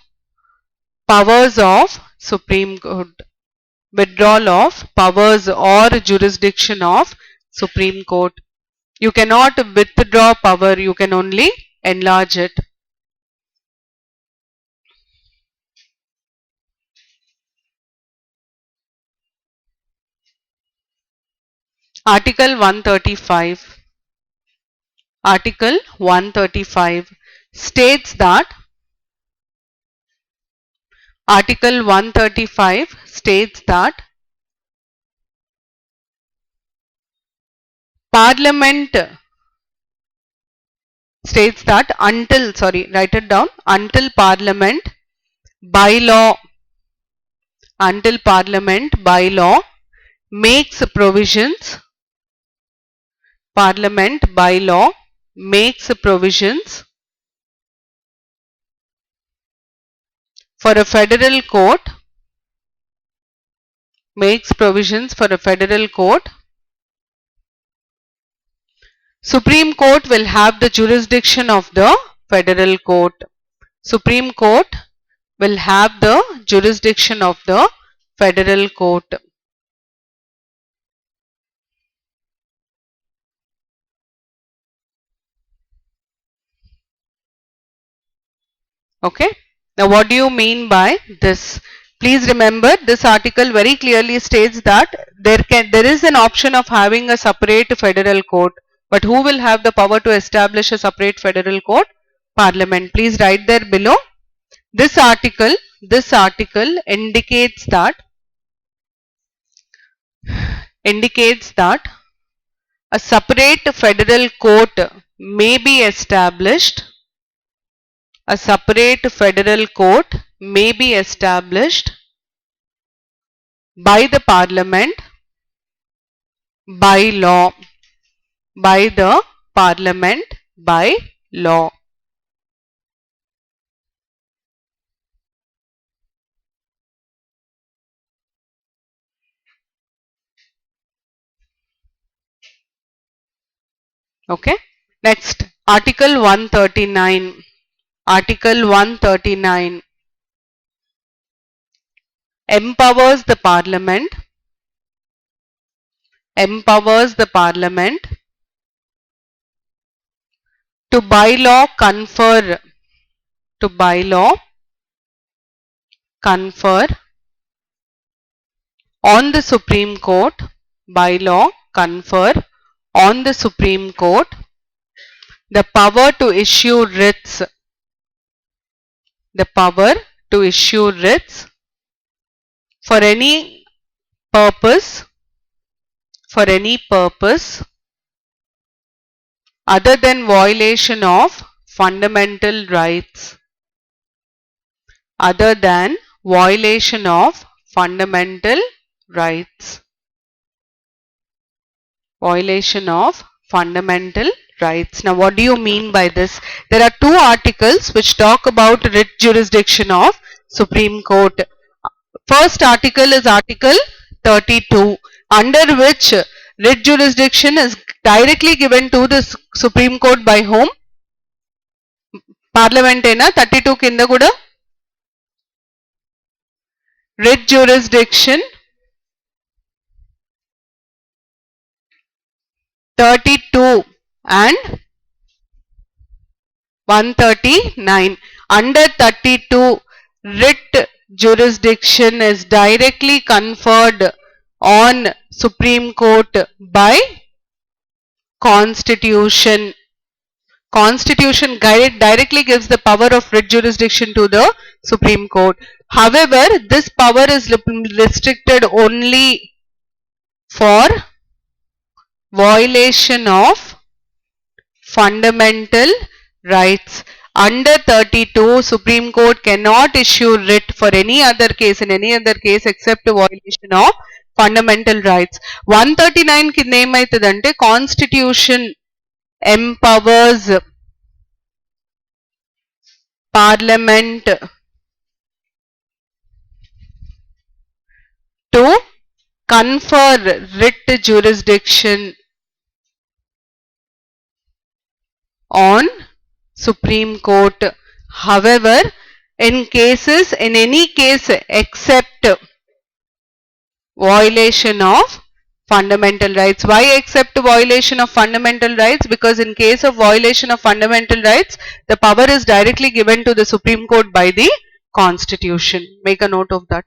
powers of Supreme Court. Withdrawal of powers or jurisdiction of Supreme Court. You cannot withdraw power, you can only enlarge it. Article 135. Article 135 states that Article 135 states that Parliament states that until Parliament by law makes provisions for a federal court, Supreme Court will have the jurisdiction of the federal court. Supreme Court will have the jurisdiction of the federal court. Okay. Now what do you mean by this? Please remember, this article very clearly states that there is an option of having a separate federal court. But who will have the power to establish a separate federal court? Parliament. Please write there below. This article indicates that a separate federal court may be established. A separate federal court may be established by the Parliament by law. By the Parliament by law. Okay. Next, Article 139. Article 139 empowers the Parliament to by law confer on the Supreme Court, by law confer on the Supreme Court the power to issue writs, for any purpose other than violation of fundamental rights. Other than violation of fundamental rights. Violation of fundamental rights. Now what do you mean by this? There are two articles which talk about writ jurisdiction of Supreme Court. First article is Article 32, under which writ jurisdiction is directly given to the Supreme Court by whom? Parliament ఏనా 32 కింద కూడా writ jurisdiction 32 and 139. Under 32, writ jurisdiction is directly conferred on Supreme Court by Constitution. Constitution directly gives the power of writ jurisdiction to the Supreme Court. However, this power is restricted only for violation of fundamental rights. Under 32, Supreme Court cannot issue writ for any other case in any other case except violation of fundamental rights. 139 కింద ఏమైతుందంటే Constitution empowers Parliament to confer writ jurisdiction on Supreme Court. However, in any case except violation of fundamental rights. Why except violation of fundamental rights? Because in case of violation of fundamental rights, the power is directly given to the Supreme Court by the Constitution. Make a note of that.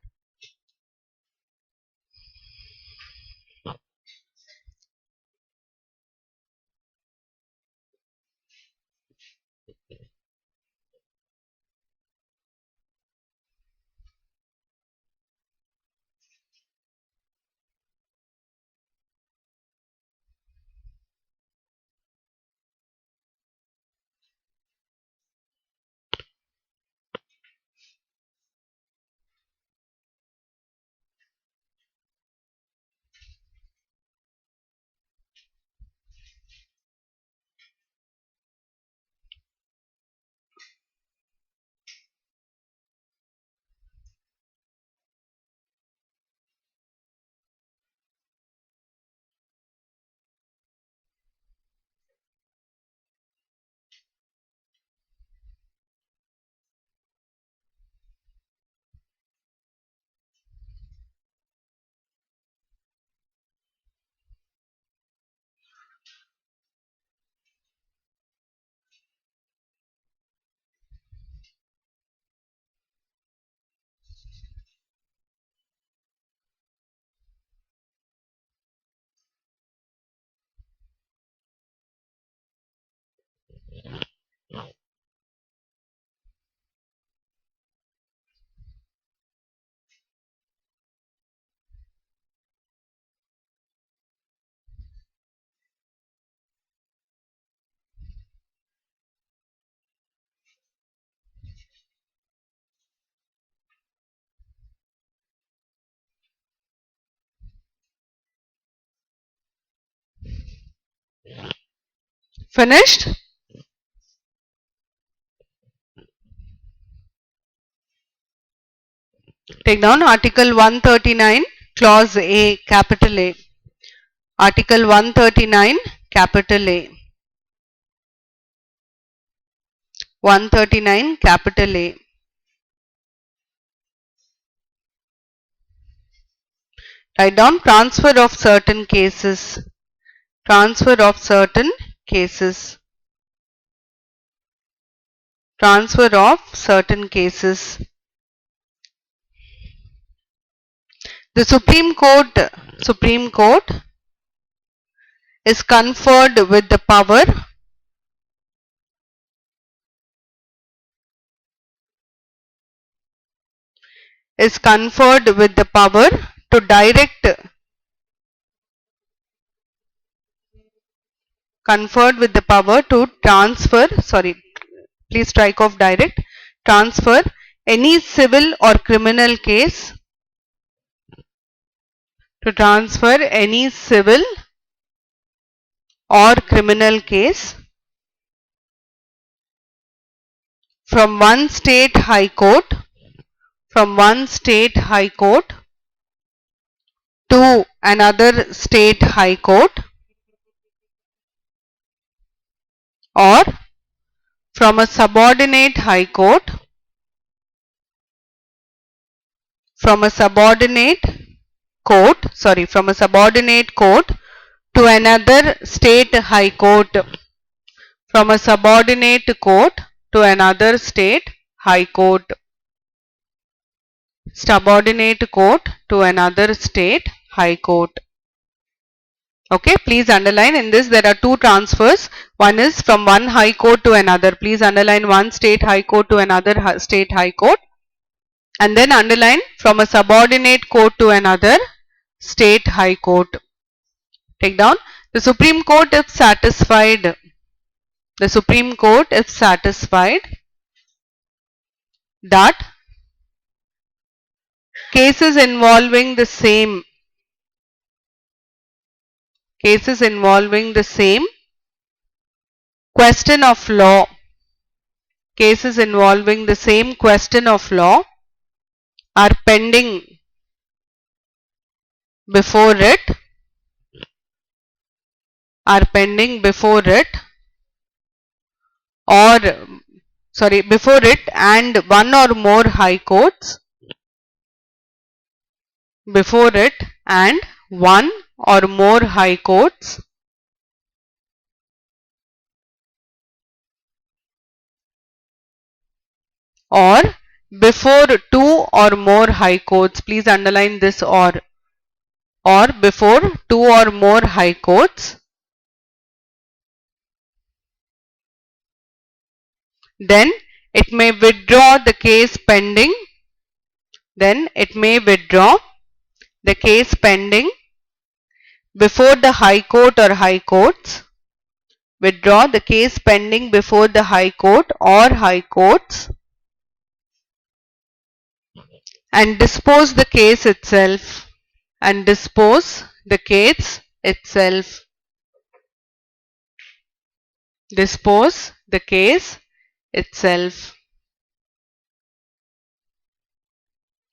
Finished? Take down Article 139, Clause A, capital A. Article 139, capital A. 139, capital A. Write down transfer of certain cases. Transfer of certain cases. Transfer of certain cases. The Supreme Court is conferred with the power to direct please strike off direct, transfer any civil or criminal case from one state high court to another state high court or from a subordinate high court, from a subordinate court to another state high court, from a subordinate court to another state high court, subordinate court to another state high court. Okay, please underline. In this there are two transfers. One is from one high court to another. Please underline one state high court to another state high court, and then underline from a subordinate court to another state high court. Take down. The Supreme Court if satisfied, the Supreme Court if satisfied that cases involving the same question of law, cases involving the same question of law are pending before it, before it and one or more high courts, before it and one or more high courts, or before two or more high courts. Please underline this or before two or more high courts, then it may withdraw the case pending, before the high court or high courts, withdraw the case pending before the high court or high courts, and dispose the case itself,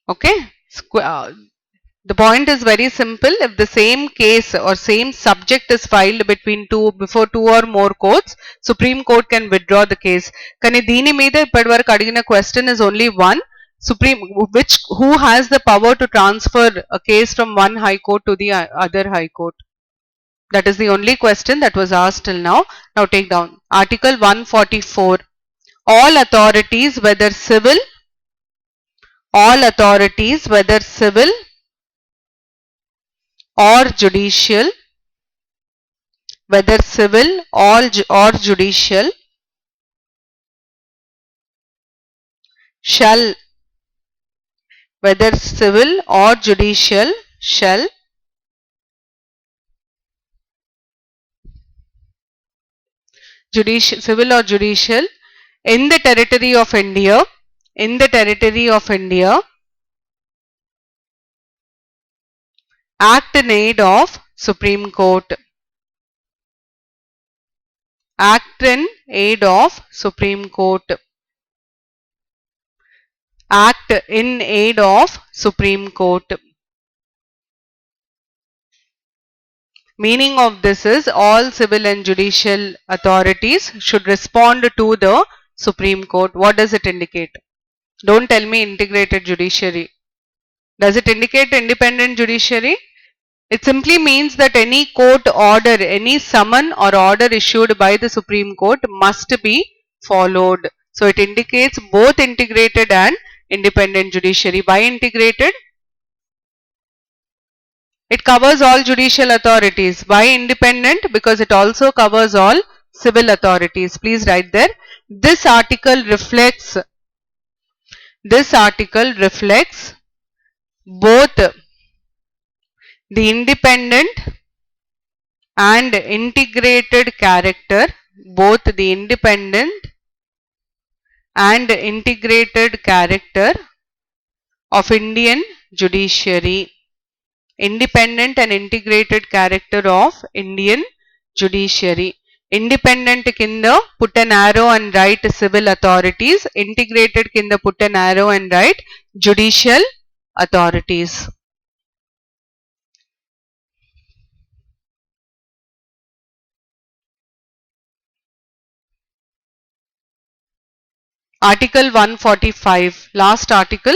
Okay, the point is very simple. If the same case or same subject is filed before two or more courts, Supreme Court can withdraw the case. Kani dini meeda ippadi adigina question is only one. Who has the power to transfer a case from one high court to the other high court? That is the only question that was asked till now. Now take down Article 144. All authorities, whether civil or judicial, shall in the territory of India, act in aid of Supreme Court, act in aid of Supreme Court, act in aid of Supreme Court. Meaning of this is all civil and judicial authorities should respond to the Supreme Court. What does it indicate? Don't tell me integrated judiciary. Does it indicate independent judiciary? It simply means that any court order, any summon or order issued by the Supreme Court must be followed. So it indicates both integrated and independent judiciary. Why integrated? It covers all judicial authorities. Why independent? Because it also covers all civil authorities. Please write there. This article reflects both the independent and integrated character, of Indian judiciary. Independent and integrated character of Indian judiciary. Independent kinda put an arrow and write civil authorities. Integrated kinda put an arrow and write judicial authorities. Article 145, last article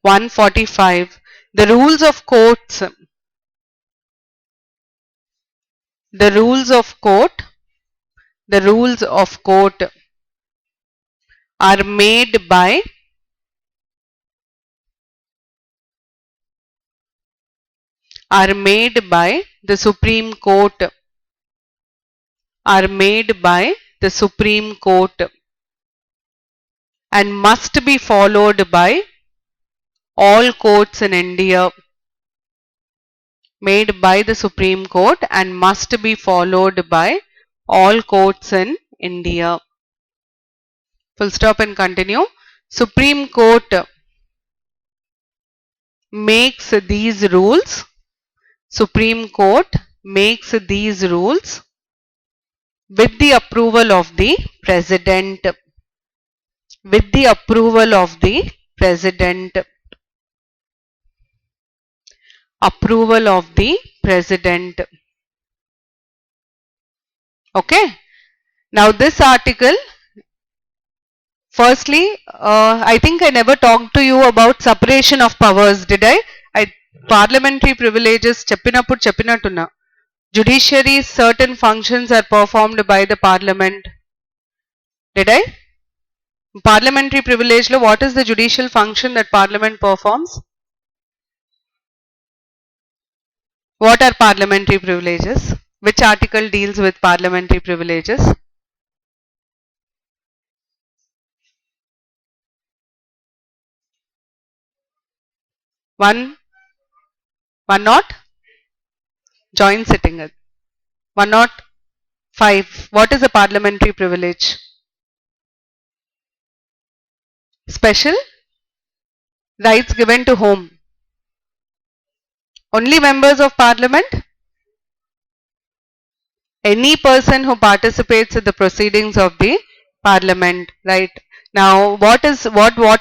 145. The rules of courts. The rules of court. The rules of court are made by the Supreme Court. Are made by the Supreme Court and must be followed by all courts in India. Made by the Supreme Court and must be followed by all courts in India. Full stop and continue. Supreme Court makes these rules. Supreme Court makes these rules with the approval of the President. With the approval of the President. Approval of the President. Okay. Now this article, firstly, I think I never talked to you about separation of powers, did I? Parliamentary privileges cheppinattunna. Judiciary, certain functions are performed by the Parliament. Did I? Parliamentary privilege lo, what is the judicial function that Parliament performs? What are parliamentary privileges? Which article deals with parliamentary privileges? One not? Joint sitting. 105. What is a parliamentary privilege? Special rights given to whom? Only members of parliament? Any person who participates in the proceedings of the parliament, right? Now, what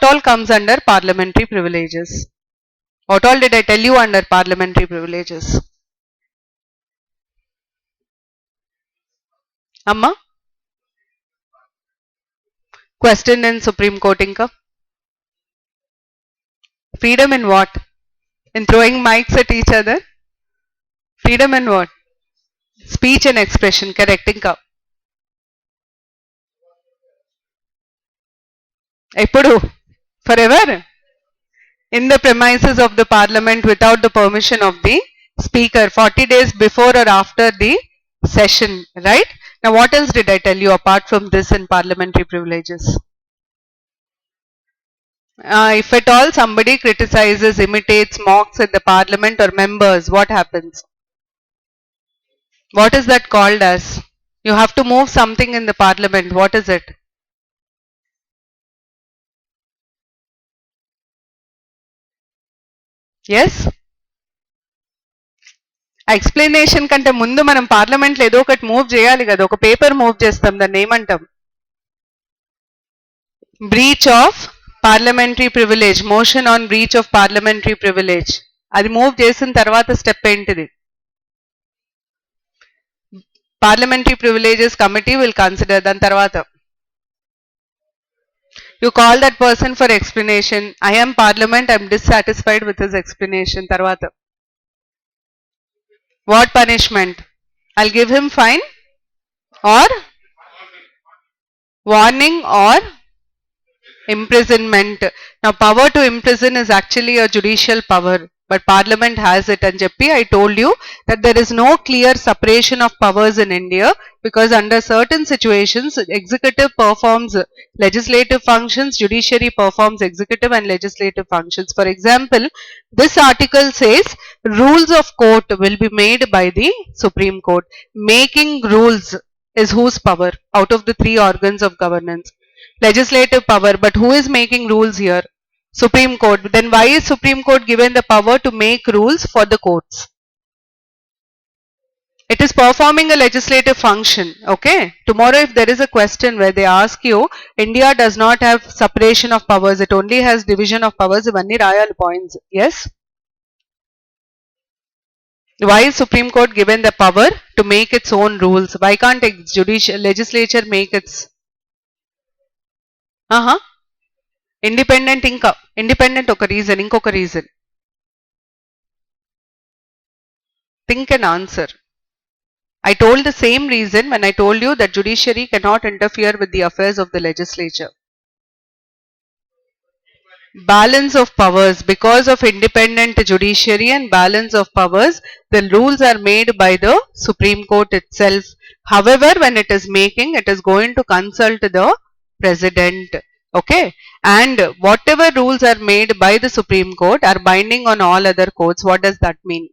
all comes under parliamentary privileges? What all did I tell you under parliamentary privileges? Amma? Question in Supreme Court inka? Freedom in what? In throwing mics at each other? Freedom in what? Speech and expression, correct inka? Eppudu? Forever? In the premises of the parliament without the permission of the speaker, 40 days before or after the session, right? Now what else did I tell you apart from this in parliamentary privileges? If at all somebody criticizes, imitates, mocks at the parliament or members, what happens? What is that called as? You have to move something in the parliament. What is it? Yes? Explanation కంటే ముందు మనం parliament లో ఏదో ఒకటి move చేయాలి కదా, ఒక paper move చేస్తాం, దాన్ని ఏమంటాం? Breach of parliamentary privilege, motion on breach of parliamentary privilege. అది మూవ్ చేసిన తర్వాత స్టెప్ ఏంటిది? Parliamentary privileges committee will consider. దాని తర్వాత you call that person for explanation. I am parliament, I am dissatisfied with his explanation. Tarvata, what punishment? I'll give him fine or warning or imprisonment. Now power to imprison is actually a judicial power, but parliament has it. And Jeppi, I told you that there is no clear separation of powers in India, because under certain situations executive performs legislative functions, judiciary performs executive and legislative functions. For example, this article says rules of court will be made by the Supreme Court. Making rules is whose power out of the three organs of governance? Legislative power. But who is making rules here? Supreme Court. Then why is Supreme Court given the power to make rules for the courts? It is performing a legislative function. Okay. Tomorrow if there is a question where they ask you, India does not have separation of powers, it only has division of powers, ivanni rayal points. Yes? Why is Supreme Court given the power to make its own rules? Why can't legislature make its... Independent oka reason, inkoka reason. Think and answer. I told the same reason when I told you that judiciary cannot interfere with the affairs of the legislature. Balance of powers. Because of independent judiciary and balance of powers, the rules are made by the Supreme Court itself. However, when it is making, it is going to consult the President. Okay. And whatever rules are made by the Supreme Court are binding on all other courts. What does that mean?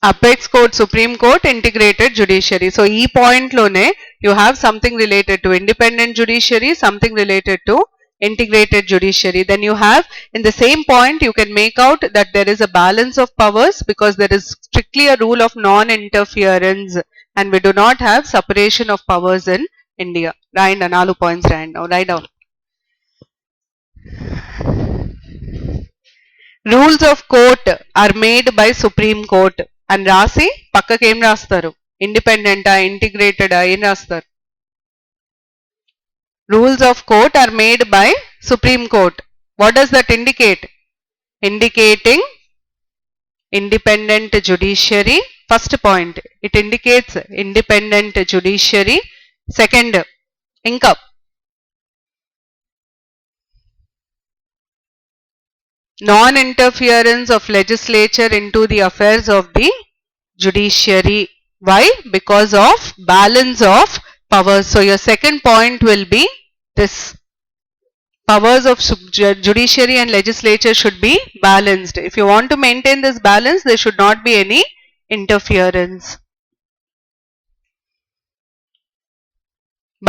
Apex Court, Supreme Court, integrated judiciary. So, E point lone, you have something related to independent judiciary, something related to integrated judiciary. Then you have in the same point, you can make out that there is a balance of powers because there is strictly a rule of non-interference and we do not have separation of powers in India. Write down 4 points now. Write down. Rules of court are made by Supreme Court. And రాసి పక్కకి ఏం రాస్తారు ఇండిపెండెంటా ఇంటిగ్రేటెడా ఏం రాస్తారు rules of court are made by Supreme Court. What does that indicate? Indicating independent judiciary. First point, it indicates independent judiciary. Second, ఇంకా non-interference of legislature into the affairs of the judiciary. Why? Because of balance of powers. So your second point will be this. Powers of judiciary and legislature should be balanced. If you want to maintain this balance, there should not be any interference.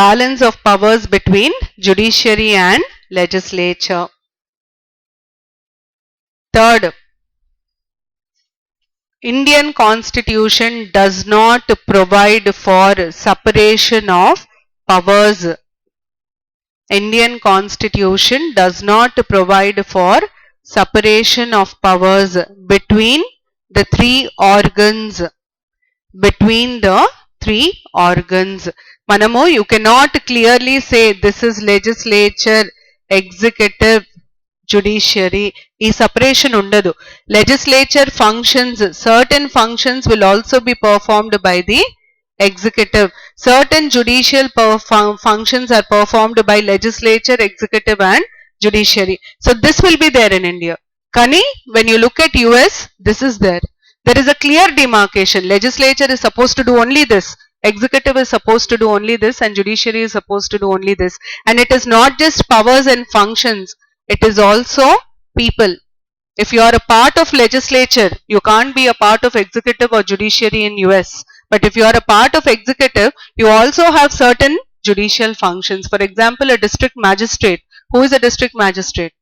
Balance of powers between judiciary and legislature. Third, Indian Constitution does not provide for separation of powers. Indian Constitution does not provide for separation of powers between the three organs. Between the three organs. Manamu, you cannot clearly say this is legislature, executive, judiciary. Ee separation undadu. Legislature functions, certain functions will also be performed by the executive. Certain judicial functions are performed by legislature, executive and judiciary. So this will be there in India. Kani, when you look at US, this is there. There is a clear demarcation. Legislature is supposed to do only this. Executive is supposed to do only this and judiciary is supposed to do only this. And it is not just powers and functions. It is also people. If you are a part of legislature, you can't be a part of executive or judiciary in US. But if you are a part of executive, you also have certain judicial functions. For example, a district magistrate. Who is a district magistrate?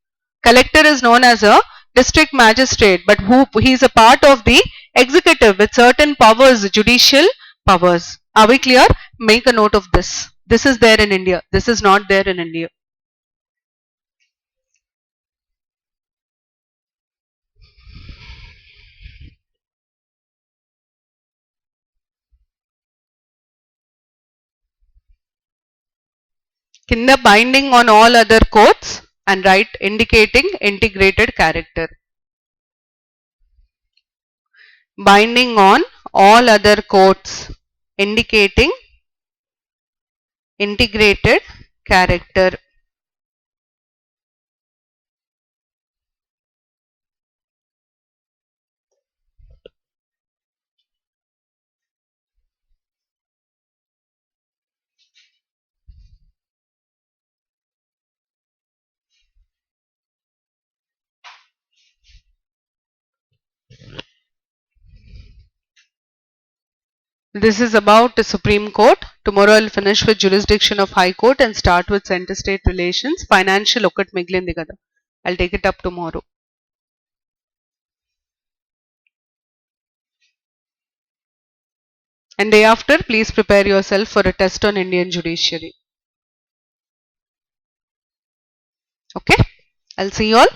Collector is known as a district magistrate, but he is a part of the executive with certain powers, judicial powers. Are we clear? Make a note of this. This is there in India. This is not there in India. Kinda binding on all other courts and write indicating integrated character. Binding on all other courts indicating integrated character. This is about the Supreme Court. Tomorrow I'll finish with jurisdiction of High Court and start with center-state relations. Financial okat miglindi kada. I'll take it up tomorrow. And day after, please prepare yourself for a test on Indian judiciary. Okay? I'll see you all.